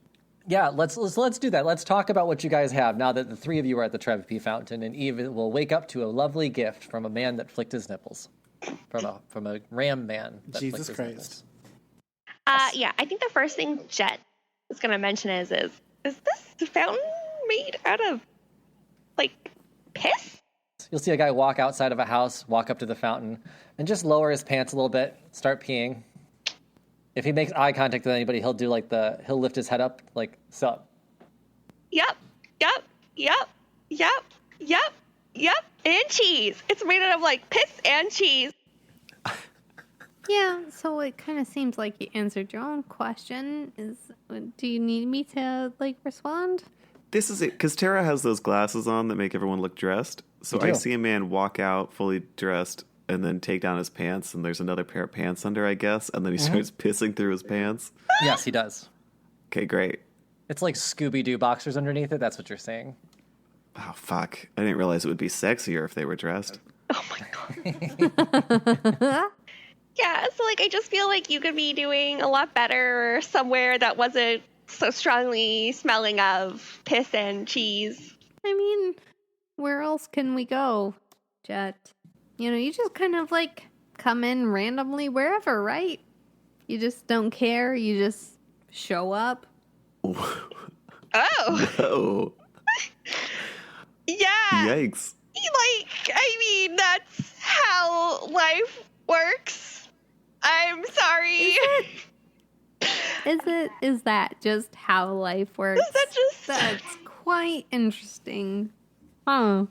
Yeah, let's do that. Let's talk about what you guys have now that the three of you are at the Trev P Fountain, and Eve will wake up to a lovely gift from a man that flicked his nipples. From a ram man that
Jesus
flicked his
Christ.
nipples.
Yeah, I think the first thing Jet is going to mention is this fountain made out of, piss?
You'll see a guy walk outside of a house, walk up to the fountain, and just lower his pants a little bit, start peeing. If he makes eye contact with anybody, he'll do he'll lift his head up, sup.
Yep. And cheese. It's made out of, piss and cheese.
Yeah, so it kind of seems like you answered your own question. Do you need me to, respond?
This is it, because Tara has those glasses on that make everyone look dressed. So I see a man walk out fully dressed and then take down his pants, and there's another pair of pants under, I guess, and then he starts pissing through his pants.
Yes, he does.
Okay, great.
It's like Scooby-Doo boxers underneath it. That's what you're saying.
Oh, fuck. I didn't realize it would be sexier if they were dressed.
Oh, my God. Yeah, so, I just feel like you could be doing a lot better somewhere that wasn't so strongly smelling of piss and cheese.
I mean, where else can we go, Jet? You just kind of, come in randomly wherever, right? You just don't care. You just show up.
Oh.
No.
Yeah.
Yikes.
That's how life works. I'm sorry.
Is that just how life works? That's quite interesting. Huh.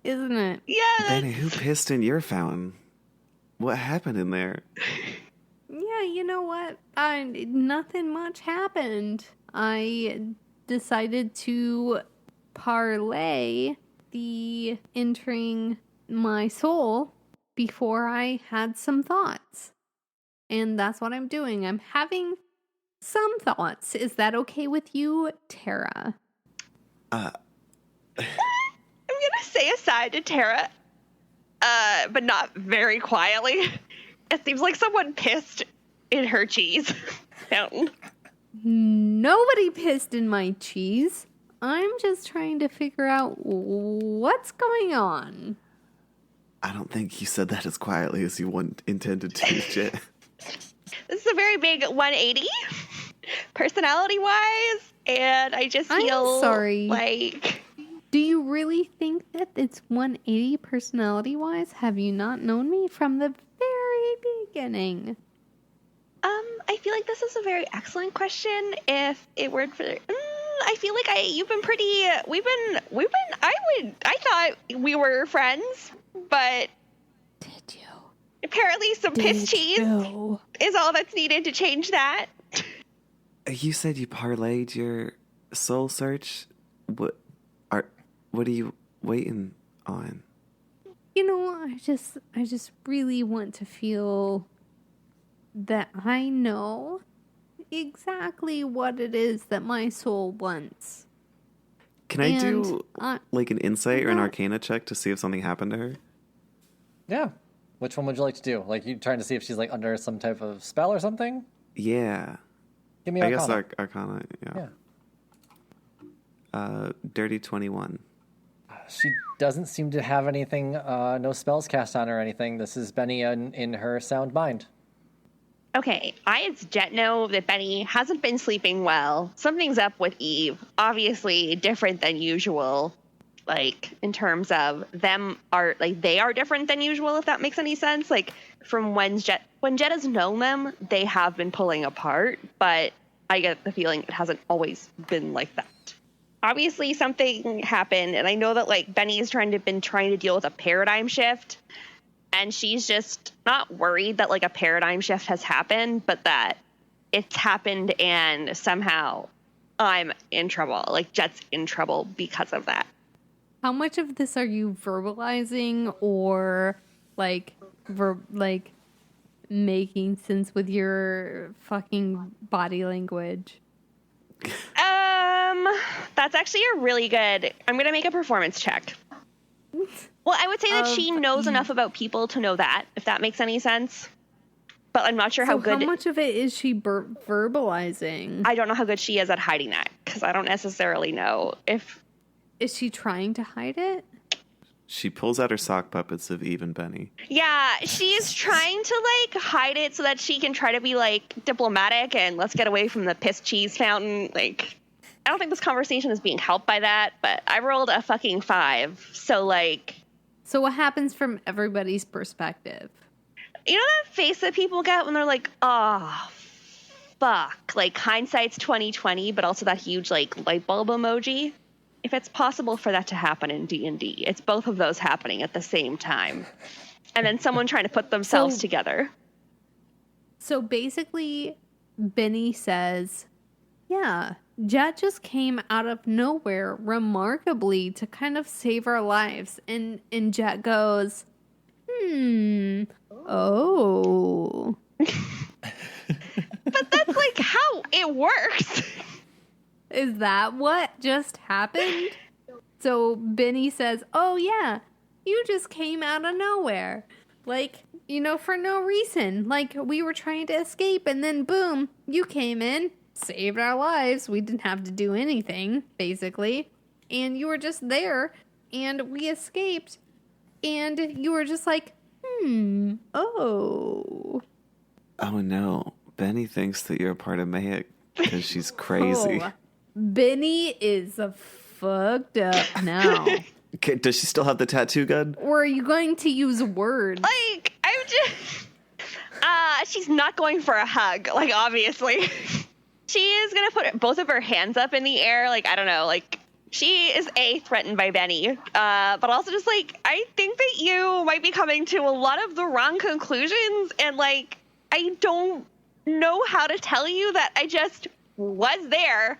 Isn't it?
Yeah.
Benny, who pissed in your fountain? What happened in there?
Yeah, you know what? Nothing much happened. I decided to parlay the entering my soul before I had some thoughts. And that's what I'm doing. I'm having some thoughts. Is that okay with you, Tara?
I'm gonna say aside to Tara, but not very quietly. It seems like someone pissed in her cheese fountain.
Nobody pissed in my cheese. I'm just trying to figure out what's going on.
I don't think you said that as quietly as you intended to, Jet.
This is a very big 180, personality-wise, and I just feel
sorry.
like...
Do you really think that it's 180 personality-wise? Have you not known me from the very beginning?
I feel like this is a very excellent question. If it were for, I feel like you've been pretty. I thought we were friends, but
did you?
Apparently, some piss cheese is all that's needed to change that.
You said you parlayed your soul search. What are you waiting on?
You know, I just really want to feel that I know exactly what it is that my soul wants.
Can I do like an insight or an arcana check to see if something happened to her?
Yeah. Which one would you like to do? Like, you trying to see if she's like under some type of spell or something?
Yeah.
Give me
Arcana.
Arcana.
Arcana, yeah. Dirty 21.
She doesn't seem to have anything, no spells cast on her or anything. This is Benny in her sound mind.
Okay, I as Jet know that Benny hasn't been sleeping well. Something's up with Eve. Obviously different than usual. Like, in terms of them are, like, they are different than usual, if that makes any sense. Like, from when Jet has known them, they have been pulling apart, but I get the feeling it hasn't always been like that. Obviously something happened, and I know that, like, Benny's been trying to deal with a paradigm shift, and she's just not worried that, like, a paradigm shift has happened, but that it's happened and somehow I'm in trouble. Like, Jet's in trouble because of that.
How much of this are you verbalizing or, like, making sense with your fucking body language?
That's actually a really good... I'm going to make a performance check. Well, I would say that she knows enough about people to know that, if that makes any sense. But I'm not sure how good...
how much of it is she verbalizing?
I don't know how good she is at hiding that, because I don't necessarily know if...
Is she trying to hide it?
She pulls out her sock puppets of Eve and Benny.
Yeah, she's trying to, like, hide it so that she can try to be, like, diplomatic and let's get away from the piss cheese fountain. Like, I don't think this conversation is being helped by that, but I rolled a fucking 5. So, like...
So what happens from everybody's perspective?
You know that face that people get when they're like, oh, fuck. Like, hindsight's 20/20, but also that huge, like, light bulb emoji? If it's possible for that to happen in D&D, it's both of those happening at the same time. And then someone trying to put themselves together.
So basically, Benny says, yeah, Jet just came out of nowhere remarkably to kind of save our lives. And Jet goes, oh.
But that's like how it works.
Is that what just happened? So Benny says, oh yeah, you just came out of nowhere. Like, you know, for no reason. Like, we were trying to escape and then boom, you came in, saved our lives. We didn't have to do anything, basically. And you were just there and we escaped. And you were just like, oh.
Oh no, Benny thinks that you're a part of Mayek because she's crazy.
Oh. Benny is fucked up now.
Okay, does she still have the tattoo gun?
Or are you going to use words?
Like, I'm just... she's not going for a hug, like, obviously. She is going to put both of her hands up in the air, like, I don't know, like, she is, threatened by Benny, but also just, like, I think that you might be coming to a lot of the wrong conclusions, and, like, I don't know how to tell you that I just was there,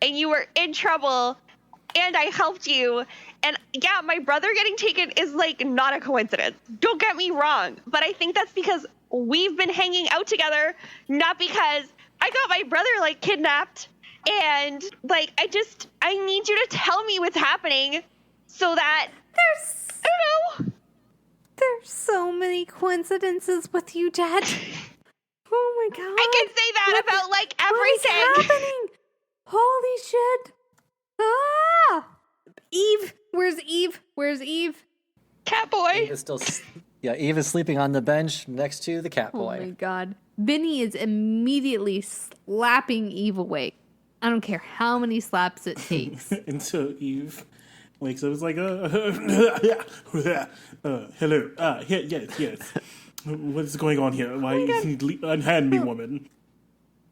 and you were in trouble, and I helped you. And yeah, my brother getting taken is, like, not a coincidence. Don't get me wrong. But I think that's because we've been hanging out together, not because I got my brother, like, kidnapped. And, like, I need you to tell me what's happening so that I don't know.
There's so many coincidences with you, Dad. Oh my god.
I can say that about, like, everything.
What is happening? Holy shit. Ah! Eve! Where's Eve? Where's Eve?
Catboy.
Eve is still, Eve is sleeping on the bench next to the cat
Oh my
boy.
god. Benny is immediately slapping Eve awake. I don't care how many slaps it takes.
Until Eve wakes up, it's like, hello, yes. What's going on here? Why you unhand me, woman?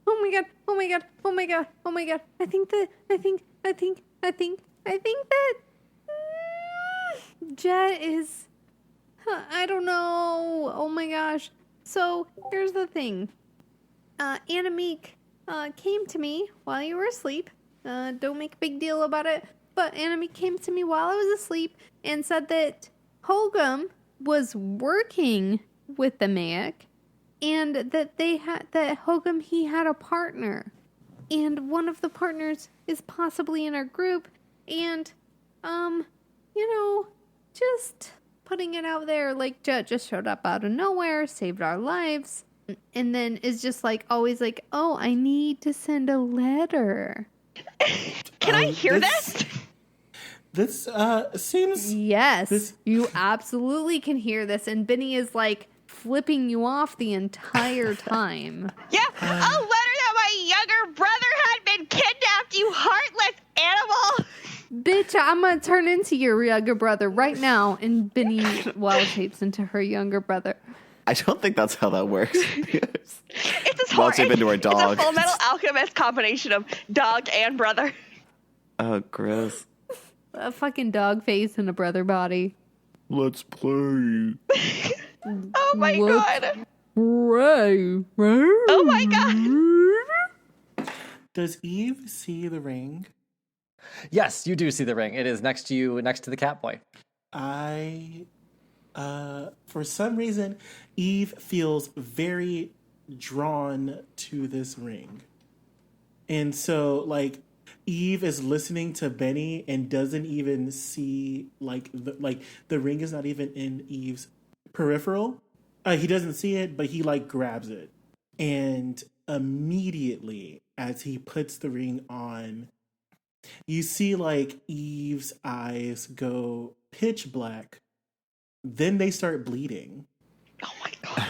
Oh my god, oh my god, oh my god, oh my god. I think that Jet is, I don't know. Oh my gosh. So here's the thing. Annemiek came to me while you were asleep. Don't make a big deal about it. But Annemiek came to me while I was asleep and said that Hogum was working with the Mayak, and that Hogum, he had a partner, and one of the partners is possibly in our group, and just putting it out there, like Jet just showed up out of nowhere, saved our lives, and then is just like always like, oh, I need to send a letter.
Can I hear this?
This seems...
Yes, you absolutely can hear this, and Benny is like flipping you off the entire time.
Yeah, a letter that my younger brother had been kidnapped, you heartless animal!
Bitch, I'm gonna turn into your younger brother right now, and Benny well tapes into her younger brother.
I don't think that's how that works.
It's a
Well tape into her
It's a
dog.
Full Metal Alchemist combination of dog and brother.
Oh, gross.
A fucking dog face and a brother body.
Let's play.
Oh my god.
Ray.
Oh my god.
Does Eve see the ring?
Yes, you do see the ring. It is next to you, next to the cat boy.
For some reason, Eve feels very drawn to this ring. And so, like, Eve is listening to Benny and doesn't even see, the ring is not even in Eve's peripheral. He doesn't see it, but he, grabs it. And immediately, as he puts the ring on, you see, Eve's eyes go pitch black. Then they start bleeding.
Oh my god.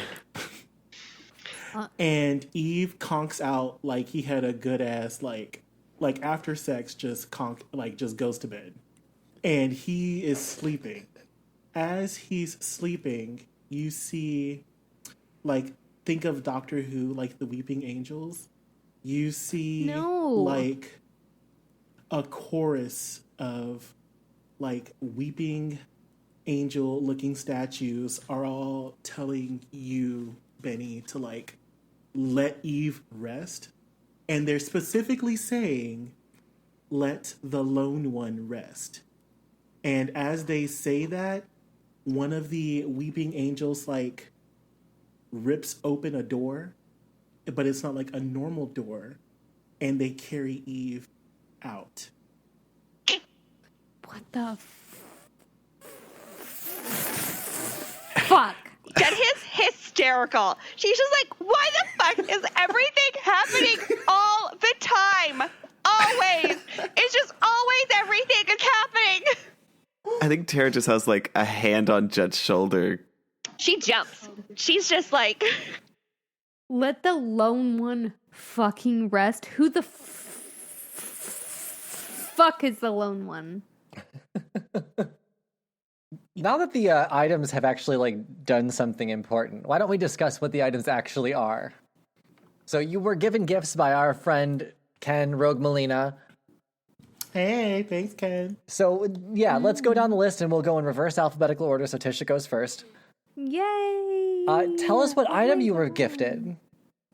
And Eve conks out like he had a good ass, after sex, just goes to bed. And he is sleeping. As he's sleeping, you see, think of Doctor Who, the Weeping Angels. You see, a chorus of, weeping angel looking statues are all telling you, Benny, to let Eve rest. And they're specifically saying, let the lone one rest. And as they say that, one of the weeping angels rips open a door, but it's not a normal door, and they carry Eve out.
What the fuck?
Jen is hysterical. She's just like, why the fuck is everything happening all the time? Always. It's just always everything is happening.
I think Tara just has a hand on Jet's shoulder.
She jumps. She's just like,
let the lone one fucking rest. Who the fuck is the lone one?
Now that the items have actually done something important, why don't we discuss what the items actually are? So you were given gifts by our friend Ken Rogue Molina.
Hey, thanks, Ken.
So yeah, let's go down the list and we'll go in reverse alphabetical order. So Tisha goes first.
Yay!
Tell us what item you were gifted.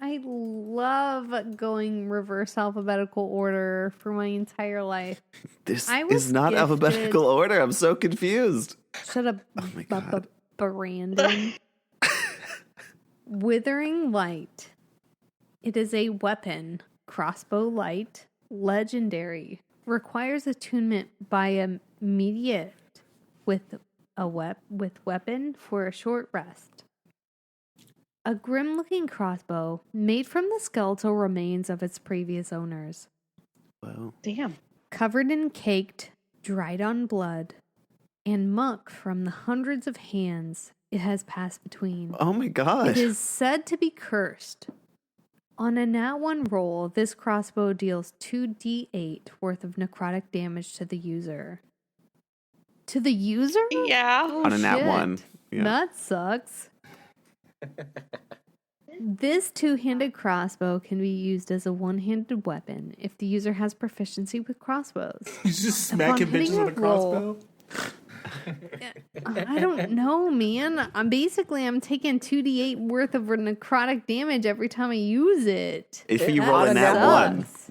I love going reverse alphabetical order for my entire life.
This
I was
is not
gifted-
alphabetical order. I'm so confused.
Shut up,
Oh my God.
Brandon. Withering Light. It is a weapon. Crossbow light. Legendary. Requires attunement by immediate with weapon for a short rest. A grim-looking crossbow made from the skeletal remains of its previous owners.
Whoa.
damn.
covered in caked, dried-on blood, and muck from the hundreds of hands it has passed between.
Oh my god.
It is said to be cursed. On a nat 1 roll, this crossbow deals 2d8 worth of necrotic damage to the user. To the user?
Yeah.
Oh,
On a nat
shit.
1. Yeah.
That sucks. This two-handed crossbow can be used as a one-handed weapon if the user has proficiency with crossbows.
He's just
Upon
smacking
hitting
bitches
a
with a crossbow.
I don't know, man. I'm taking 2d8 worth of necrotic damage every time I use it.
If you
That
roll a nat 1.
sucks.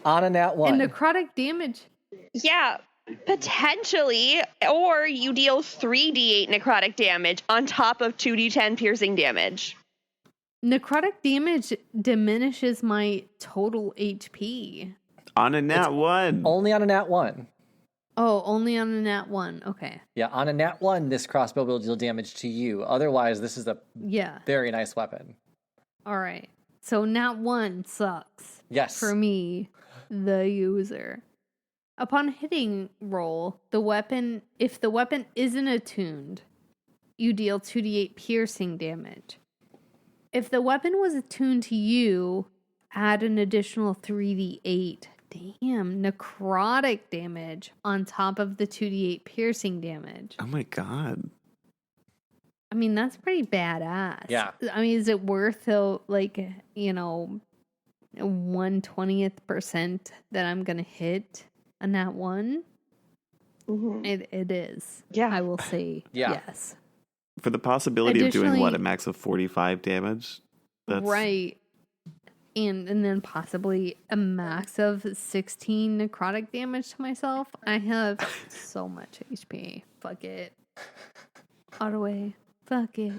On a nat 1.
And necrotic damage.
Yeah, potentially. Or you deal 3d8 necrotic damage on top of 2d10 piercing damage.
Necrotic damage diminishes my total HP.
On a nat 1.
Only on a nat 1.
Oh, only on a nat 1. Okay.
Yeah, on a nat 1, this crossbow will deal damage to you. Otherwise, this is a
Yeah.
very nice weapon.
All right. So nat 1 sucks.
Yes.
For me, the user. Upon hitting roll, if the weapon isn't attuned, you deal 2d8 piercing damage. If the weapon was attuned to you, add an additional 3d8. Damn, necrotic damage on top of the 2d8 piercing damage.
Oh my god.
I mean, that's pretty badass.
Yeah.
I mean, is it worth the, 1/20th% that I'm going to hit a nat 1?
Mm-hmm.
It is.
Yeah.
I will say
Yeah.
yes.
For the possibility of doing what,
Additionally-
a max of 45 damage? That's
Right. And then possibly a max of 16 necrotic damage to myself. I have so much HP. Fuck it. Autoway. Fuck it.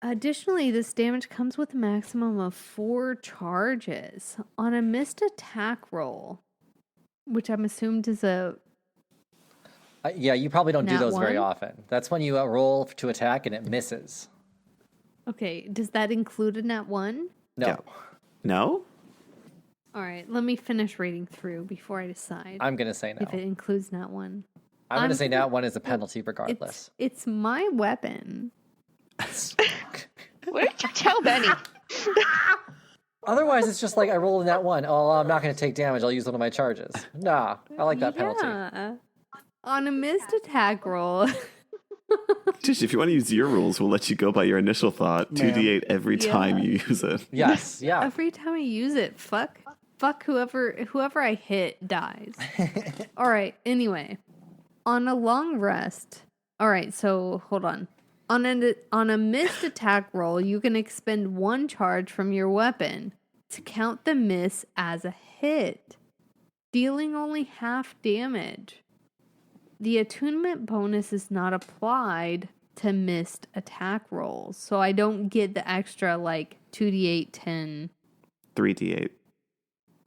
Additionally, this damage comes with a maximum of 4 charges. On a missed attack roll, which I'm assumed is a...
Yeah, you probably don't do
Nat
those very
1?
often. That's when you roll to attack and it misses.
Okay, does that include a nat 1?
No.
Yeah. No?
All right, let me finish reading through before I decide
I'm going to say no.
if it includes nat 1.
I'm going to say
gonna-
nat 1 is a penalty regardless.
It's my weapon.
What did you tell Benny?
Otherwise, it's just like I rolled a nat 1. Oh, I'm not going to take damage. I'll use one of my charges. Nah, I like that penalty.
Yeah. On a missed attack roll.
Tish, if you want to use your rules, we'll let you go by your initial thought.
Ma'am.
2d8 every time you use it.
Yes, yeah.
Every time I use it, fuck whoever I hit dies. All right, anyway. On a long rest. All right, so hold on. On a missed attack roll, you can expend 1 charge from your weapon to count the miss as a hit, dealing only half damage. The attunement bonus is not applied to missed attack rolls, so I don't get the extra 2d8 10.
3d8.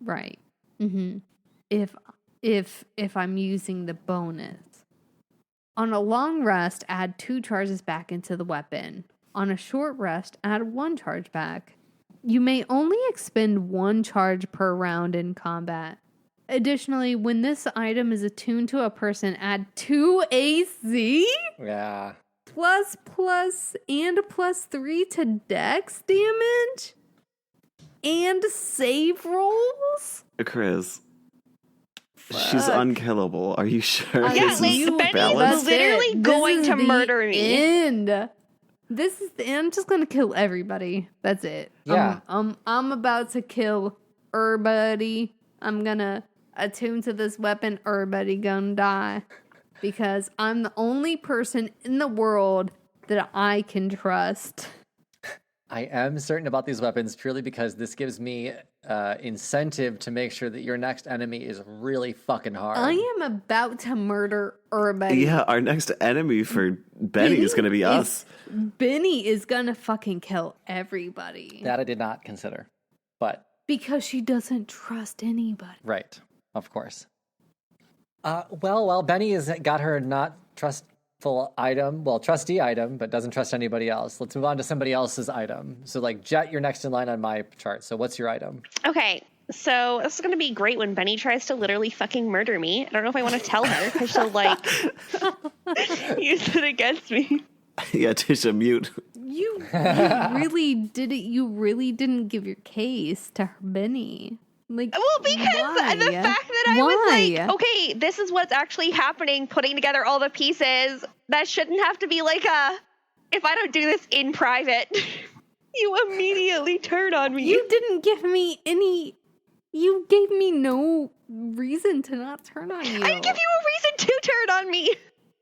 Right. Mm-hmm. If I'm using the bonus. On a long rest, add 2 charges back into the weapon. On a short rest, add 1 charge back. You may only expend 1 charge per round in combat. Additionally, when this item is attuned to a person, add 2 AC
Yeah.
plus and +3 to dex damage and save rolls.
Chris, she's unkillable. Are you sure?
Yeah,
this
like,
is
Benny
balanced?
was literally going to murder me.
End. This is the end. I'm just gonna kill everybody. That's it.
Yeah.
I'm about to kill everybody. I'm gonna attune to this weapon. Everybody gonna die because I'm the only person in the world that I can trust.
I am certain about these weapons purely because this gives me incentive to make sure that your next enemy is really fucking hard.
I am about to murder everybody.
Yeah, our next enemy for Benny is going to be us.
Benny is gonna fucking kill everybody.
That I did not consider. But,
Because she doesn't trust anybody.
right, of course. Well, Benny has got her not trustful item, trustee item, but doesn't trust anybody else. Let's move on to somebody else's item. So, Jet, you're next in line on my chart. So what's your item?
Okay, So this is going to be great when Benny tries to literally fucking murder me. I don't know if I want to tell her because she'll like use it against me.
Yeah, Tisha, mute.
You really didn't give your case to Benny. Like,
Well, because
why?
the fact that I was like, okay, this is what's actually happening, putting together all the pieces, that shouldn't have to be like if I don't do this in private, you immediately turn on me.
You didn't give me any. You gave me no reason to not turn on you.
I didn't give you a reason to turn on me.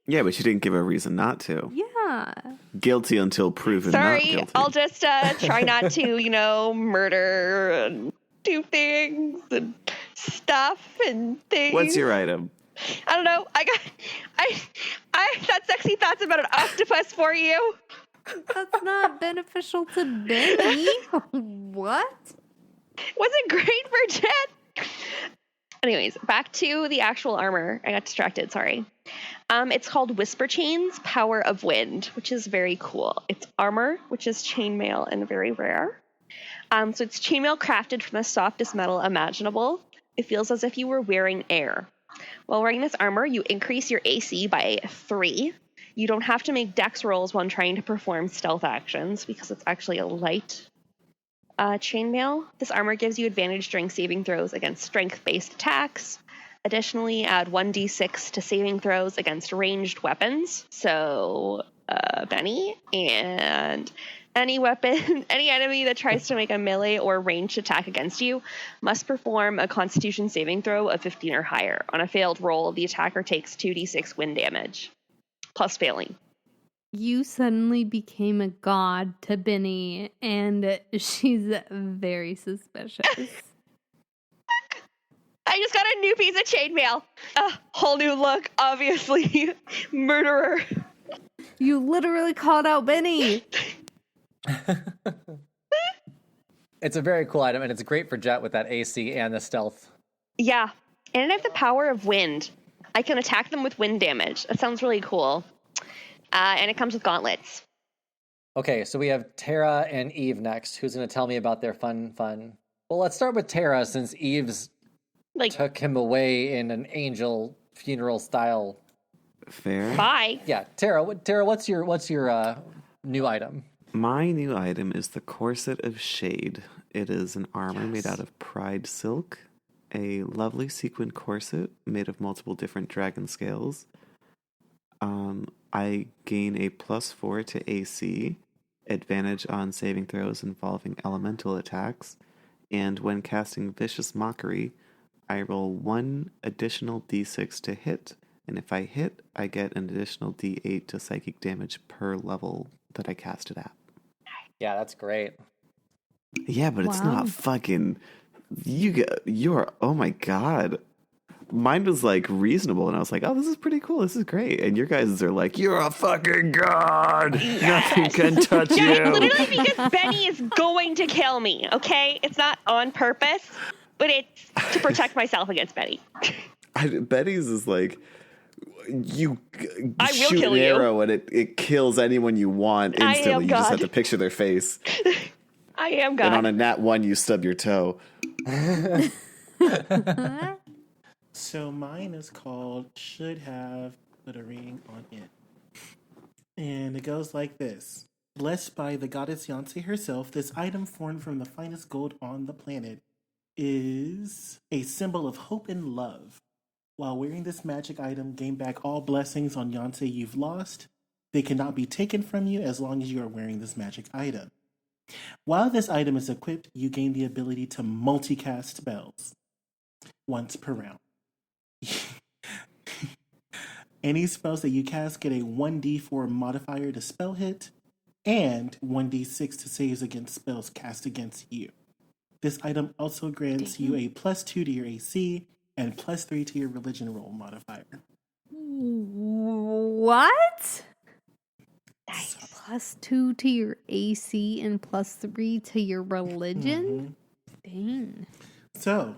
Yeah, but you didn't give a reason not to.
Yeah.
Guilty until proven not
Sorry,
guilty.
I'll just try not to, murder and do things and stuff and things.
What's your item?
I don't know. I got sexy thoughts about an octopus for you.
That's not beneficial to Benny. What?
Wasn't great for Jet. Anyways, back to the actual armor. I got distracted, sorry. It's called Whisper Chains, Power of Wind, which is very cool. It's armor, which is chainmail and very rare. So it's chainmail crafted from the softest metal imaginable. It feels as if you were wearing air. While wearing this armor, you increase your AC by 3. You don't have to make dex rolls when trying to perform stealth actions because it's actually a light chainmail. This armor gives you advantage during saving throws against strength-based attacks. Additionally, add 1d6 to saving throws against ranged weapons. So, Benny, and any enemy that tries to make a melee or ranged attack against you must perform a Constitution saving throw of 15 or higher. On a failed roll, the attacker takes 2d6 wind damage, plus failing.
You suddenly became a god to Benny, and she's very suspicious.
I just got a new piece of chainmail. A whole new look, obviously. Murderer.
You literally called out Benny.
It's a very cool item, and it's great for Jet with that AC and the stealth.
Yeah, and I have the power of wind. I can attack them with wind damage. That sounds really cool. And it comes with gauntlets.
Okay, so we have Tara and Eve next. Who's going to tell me about their fun? Well, let's start with Tara, since Eve's took him away in an angel funeral style.
Fair.
Bye.
Yeah, Tara, what's your new item?
My new item is the Corset of Shade. It is an armor made out of pride silk, a lovely sequin corset made of multiple different dragon scales. I gain a +4 to AC, advantage on saving throws involving elemental attacks, and when casting Vicious Mockery, I roll 1 additional d6 to hit, and if I hit, I get an additional d8 to psychic damage per level that I cast it at.
Yeah, that's great.
Yeah, but it's not fucking... You're... Oh my god. Mine was like reasonable, and I was like, oh, this is pretty cool. This is great. And your guys are like, you're a fucking god. Yes. Nothing can touch you.
Yeah, literally because Benny is going to kill me, okay? It's not on purpose, but it's to protect myself against Benny.
Betty's is like, you
I will
shoot
kill
an
you.
arrow and it kills anyone you want instantly. You just have to picture their face.
I am God.
And on a nat 1, you stub your toe.
So mine is called Should Have Put a Ring on It. And it goes like this. Blessed by the goddess Yonsei herself, this item formed from the finest gold on the planet is a symbol of hope and love. While wearing this magic item, gain back all blessings on Yonsei you've lost. They cannot be taken from you as long as you are wearing this magic item. While this item is equipped, you gain the ability to multicast spells once per round. Any spells that you cast get a 1d4 modifier to spell hit and 1d6 to saves against spells cast against you. This item also grants you a +2 to your AC and +3 to your religion roll modifier.
What? Nice. +2 to your AC and +3 to your religion? Dang.
So,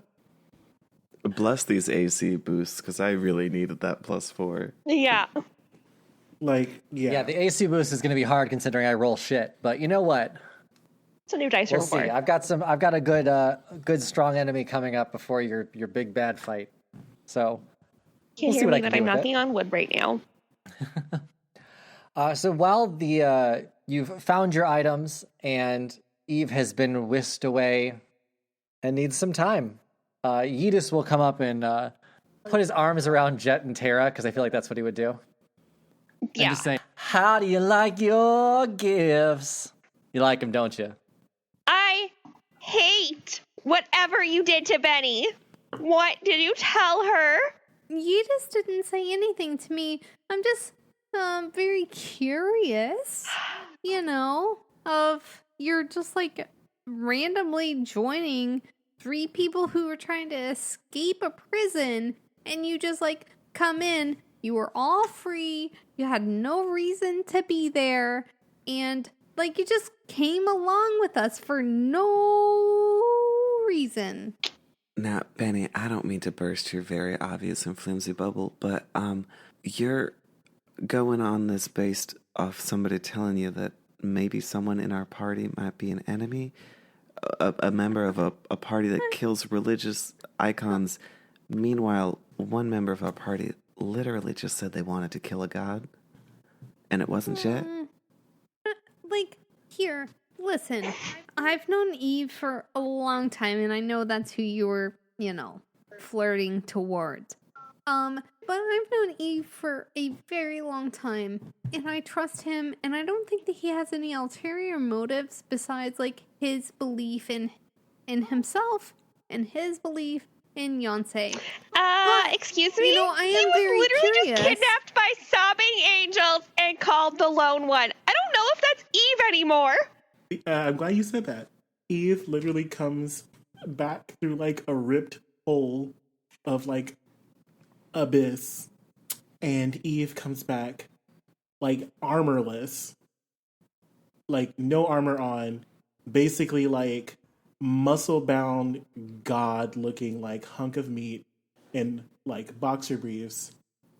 bless these AC boosts, because I really needed that +4.
Yeah.
Like, yeah.
Yeah, the AC boost is going to be hard considering I roll shit. But you know what?
It's a new dice
We'll
roll
see.
board.
I've got a good strong enemy coming up before your big bad fight. So
Can't
we'll see
hear
what
me,
I can
but
do
I'm
with it.
knocking on wood right now.
So while you've found your items and Eve has been whisked away and needs some time, Yidis will come up and put his arms around Jet and Tara, because I feel like that's what he would do.
Yeah.
And just saying, how do you like your gifts? You like them, don't you?
I hate whatever you did to Benny. What did you tell her?
You just didn't say anything to me. I'm just very curious, of you're just like randomly joining 3 people who were trying to escape a prison, and you just like come in. You were all free. You had no reason to be there, and like you just came along with us for no reason.
Now, Benny, I don't mean to burst your very obvious and flimsy bubble, but you're going on this based off somebody telling you that maybe someone in our party might be an enemy, a member of a party that kills religious icons. Meanwhile, one member of our party literally just said they wanted to kill a god, and it wasn't Jet.
Like, here, listen. I've known Eve for a long time, and I know that's who you were, flirting towards. But I've known Eve for a very long time, and I trust him, and I don't think that he has any ulterior motives besides, like, his belief in himself and his belief in Yonsei.
Excuse me?
I
he
am
was
very
literally
curious.
just kidnapped by sobbing angels and called the lone one. I don't know if that's Eve anymore.
I'm glad you said that. Eve literally comes back through like a ripped hole of like abyss, and Eve comes back like armorless, like no armor on, basically like muscle bound god looking like hunk of meat in like boxer briefs,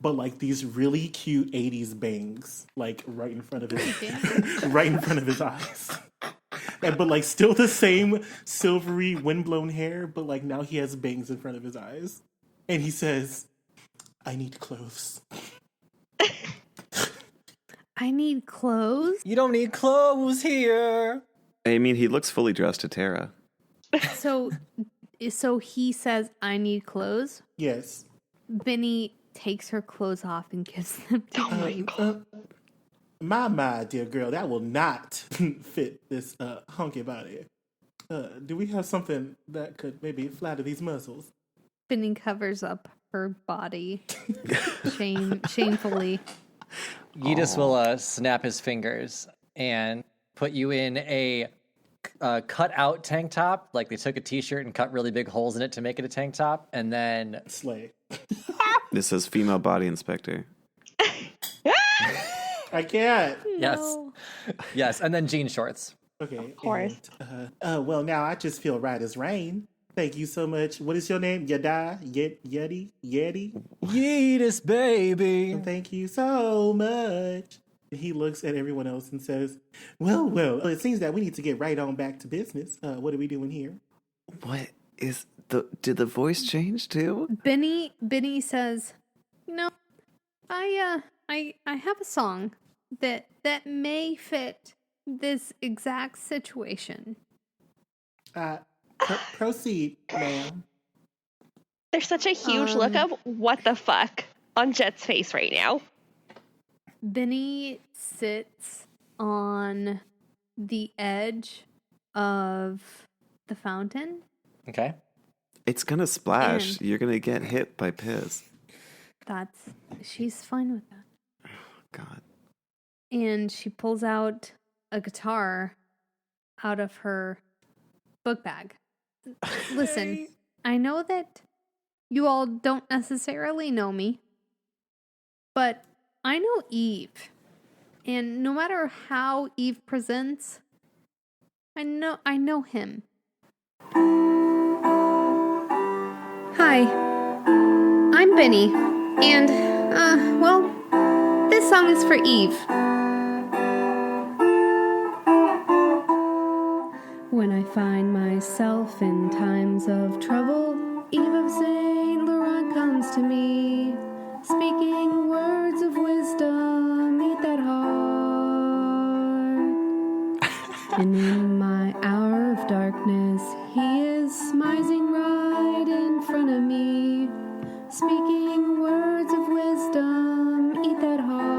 but like these really cute 80s bangs like right in front of his right in front of his eyes. But like still the same silvery windblown hair, but like now he has bangs in front of his eyes. And he says, I need clothes.
I need clothes?
You don't need clothes here.
I mean, he looks fully dressed to Tara.
So he says, I need clothes?
Yes.
Benny takes her clothes off and gives them to Eve.
My, dear girl, that will not fit this hunky body. Do we have something that could maybe flatter these muscles?
Benny covers up her body shamefully.
Yidis will snap his fingers and put you in a cut-out tank top. Like they took a t-shirt and cut really big holes in it to make it a tank top, and then
Slay.
This says female body inspector.
I can't.
Yes, and then jean shorts.
Okay.
Of course.
And, well, now I just feel right as rain. Thank you so much. What is your name? Yada? Yeti?
Yidis, baby.
Thank you so much. And he looks at everyone else and says, well, it seems that we need to get right on back to business. What are we doing here?
What is did the voice change too?
Benny says, I have a song that may fit this exact situation.
Proceed, ma'am.
There's such a huge look of what the fuck on Jet's face right now.
Benny sits on the edge of the fountain.
Okay.
It's gonna splash.
And-
You're gonna get hit by piss.
She's fine with that.
Oh, God.
And she pulls out a guitar out of her book bag. Listen, I know that you all don't necessarily know me, but I know Eve. And no matter how Eve presents, I know him. Hi, I'm Benny, and, this song is for Eve. When I find myself in times of trouble, Eve of Saint Laurent comes to me, speaking words of wisdom, meet that heart. And in my hour of darkness, he is smizing right in front of me, speaking words of wisdom, eat that heart,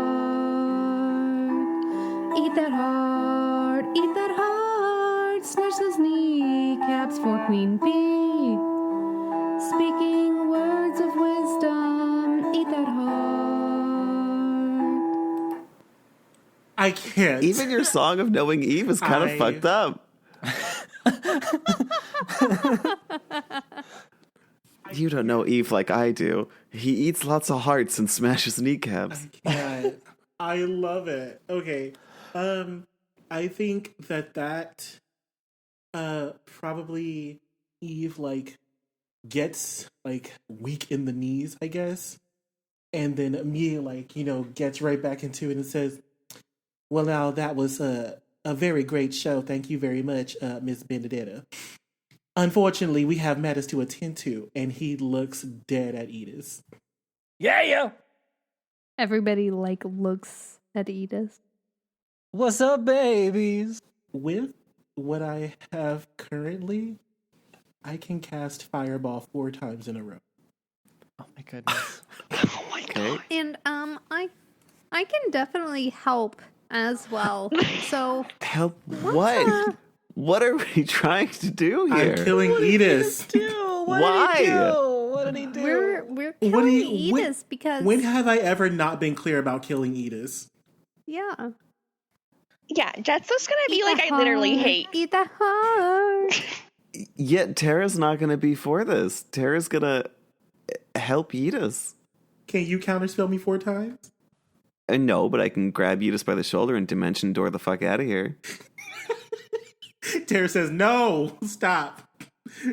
eat that heart, eat that heart, snatch those kneecaps for Queen Bee, speaking words of wisdom, eat that heart.
I can't.
Even your song of knowing Eve is kind of fucked up. You don't know Eve like I do. He eats lots of hearts and smashes kneecaps.
I can't. I love it. Okay. I think that probably Eve like gets like weak in the knees, I guess. And then Mia like, gets right back into it and says, "Well, now that was a very great show. Thank you very much, Miss Benedetta. Unfortunately, we have matters to attend to," and he looks dead at Edith.
Yeah.
Everybody looks at Edith.
What's up, babies?
With what I have currently, I can cast Fireball 4 times in a row.
Oh my goodness.
Oh my god.
And I can definitely help as well. So
Help what? What are we trying to do here?
I'm killing Edith.
Why?
What did he do?
we're killing Edith because
When have I ever not been clear about killing Edith?
yeah.
Yeah, Jet's just gonna be like, I literally hate.
Eat the heart.
Yet Tara's not going to be for this. Tara's going to help Edith.
Can you counterspell me 4 times?
No, but I can grab Edith by the shoulder and dimension door the fuck out of here.
Tara says, "No, stop.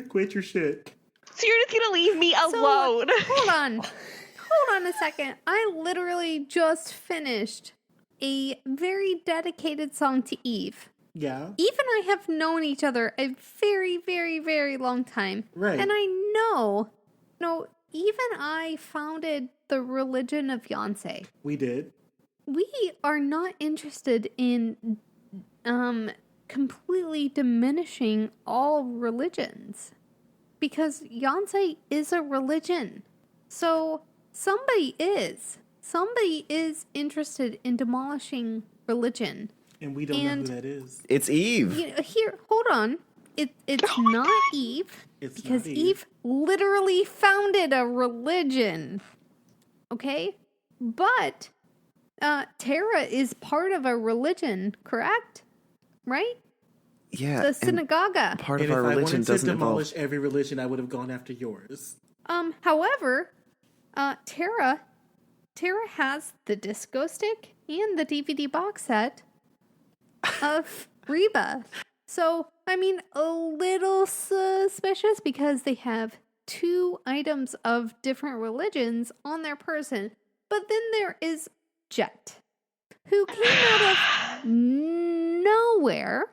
Quit your shit."
So you're just gonna leave me alone?
Hold on a second. I literally just finished a very dedicated song to Eve.
Yeah.
Eve and I have known each other a very, very, very long time.
Right.
And I know, Eve and I founded the religion of Yonsei.
We did.
We are not interested in completely diminishing all religions. Because Yonsei is a religion. So somebody is interested in demolishing religion.
And we don't know who that is.
It's Eve.
Here, hold on. It's not Eve.
It's
because
not
Eve literally founded a religion. Okay? But Tara is part of a religion, correct? Right?
Yeah.
The synagogue.
Part
And
of our
if I
religion
wanted to
doesn't
demolish
involve...
every religion, I would have gone after yours.
However, Tara has the disco stick and the DVD box set of Reba. So, I mean, a little suspicious because they have 2 items of different religions on their person. But then there is Jet, who came out of nowhere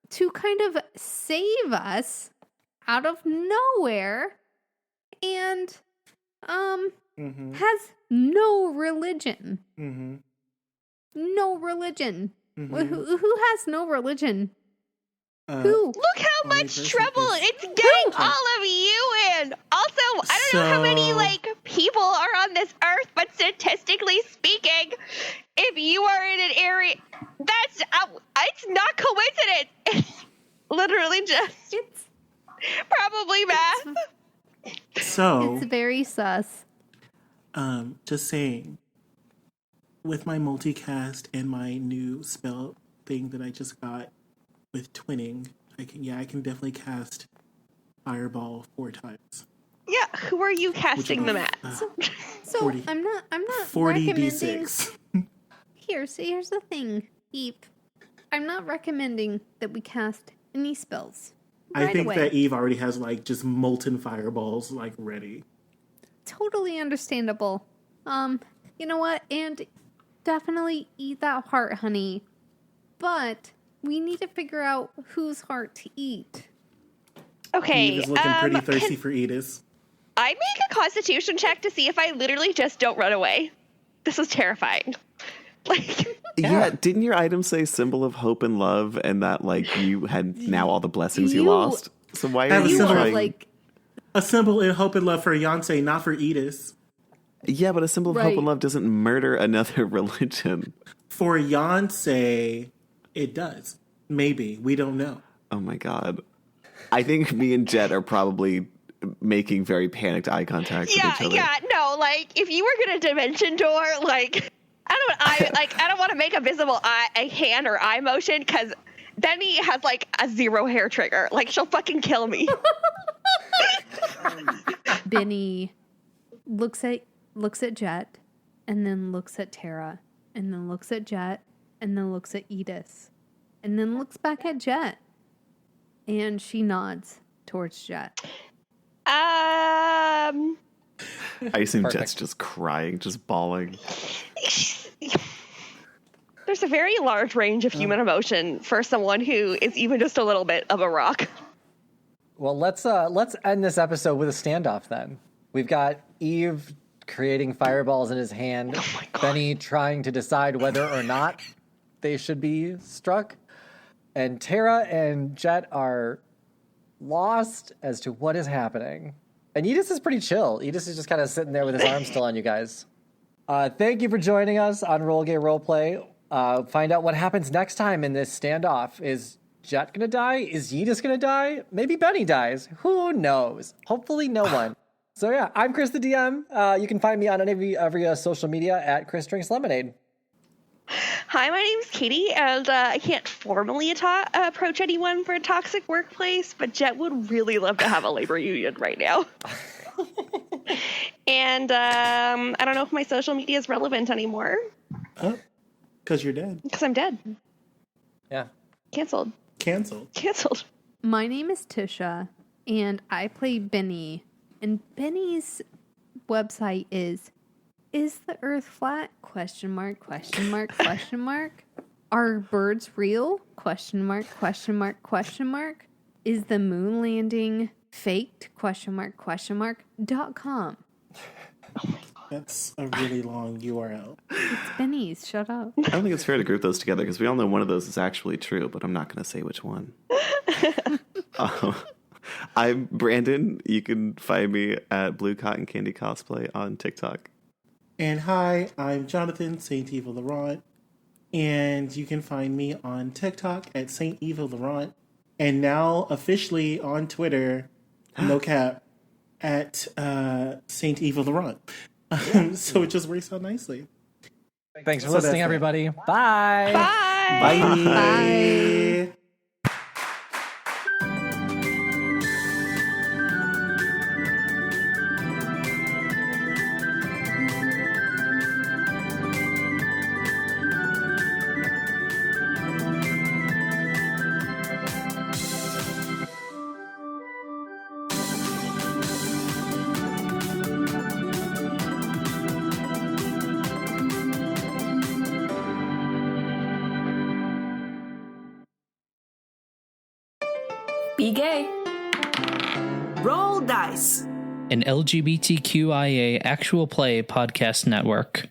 to kind of save us out of nowhere and has no religion.
Mm-hmm.
No religion.
Mm-hmm.
Who has no religion? Who?
Look how much trouble it's getting all of you in. Also, I don't know how many people are on this earth, but statistically speaking, if you are in an area, that's it's not coincidence. It's literally just probably math.
So
It's very sus.
just saying, with my multicast and my new spell thing that I just got with twinning, I can definitely cast Fireball 4 times.
Yeah, who are you casting them at?
So
40
I'm not
40
recommending.
d6.
Here's the thing, Eve. I'm not recommending that we cast any spells.
I
right
think
away.
that Eve already has just molten fireballs ready.
Totally understandable. You know what? And definitely eat that heart, honey. But we need to figure out whose heart to eat.
Okay.
Eve is looking pretty thirsty for Edith.
I make a constitution check to see if I literally just don't run away. This is terrifying. Like,
yeah, didn't your item say symbol of hope and love, and that like you had now all the blessings you lost? So why are you trying?
Like
a symbol of hope and love for Yonsei, not for Edith.
Yeah, but a symbol of hope and love doesn't murder another religion.
For Yonsei, it does. Maybe. We don't know.
Oh my god. I think me and Jet are probably making very panicked eye contact with each other.
Yeah, no, like, if you were gonna dimension door, like, I don't want to make a visible a hand or eye motion, because Benny has, like, a 0 hair trigger. Like, she'll fucking kill me.
Benny looks at Jet, and then looks at Tara, and then looks at Jet, and then looks at Edith, and then looks back at Jet, and she nods towards Jet.
I assume Jet's just crying, just bawling.
There's a very large range of human emotion for someone who is even just a little bit of a rock.
Well, let's end this episode with a standoff then. We've got Eve creating fireballs in his hand, Benny trying to decide whether or not they should be struck, and Tara and Jet are lost as to what is happening. And Edith is pretty chill. Edith is just kind of sitting there with his arm still on you guys. Thank you for joining us on Roll Gay Roleplay. Find out what happens next time in this standoff. Is Jet gonna die? Is Edith gonna die? Maybe Benny dies. Who knows? Hopefully no one. So yeah, I'm Chris the DM. You can find me on every social media at Chris Drinks Lemonade.
Hi, my name's Katie, and I can't formally approach anyone for a toxic workplace, but Jet would really love to have a labor union right now. And I don't know if my social media is relevant anymore.
Oh, because you're dead.
Because I'm dead.
Yeah.
Canceled.
My name is Tisha, and I play Benny. And Benny's website is the Earth flat? ? Are birds real? ? Is the moon landing faked? ? .com.
That's a really long URL.
It's Benny's. Shut up.
I don't think it's fair to group those together because we all know one of those is actually true, but I'm not going to say which one. I'm Brandon. You can find me at Blue Cotton Candy Cosplay on TikTok.
And hi, I'm Jonathan, Saint Evil Laurent. And you can find me on TikTok at Saint Evil Laurent. And now officially on Twitter, no cap, at Saint Evil Laurent. So it just works out nicely.
Thanks for listening, everybody. Bye.
Bye.
Bye.
Bye.
Be gay. Roll dice.
An LGBTQIA actual play podcast network.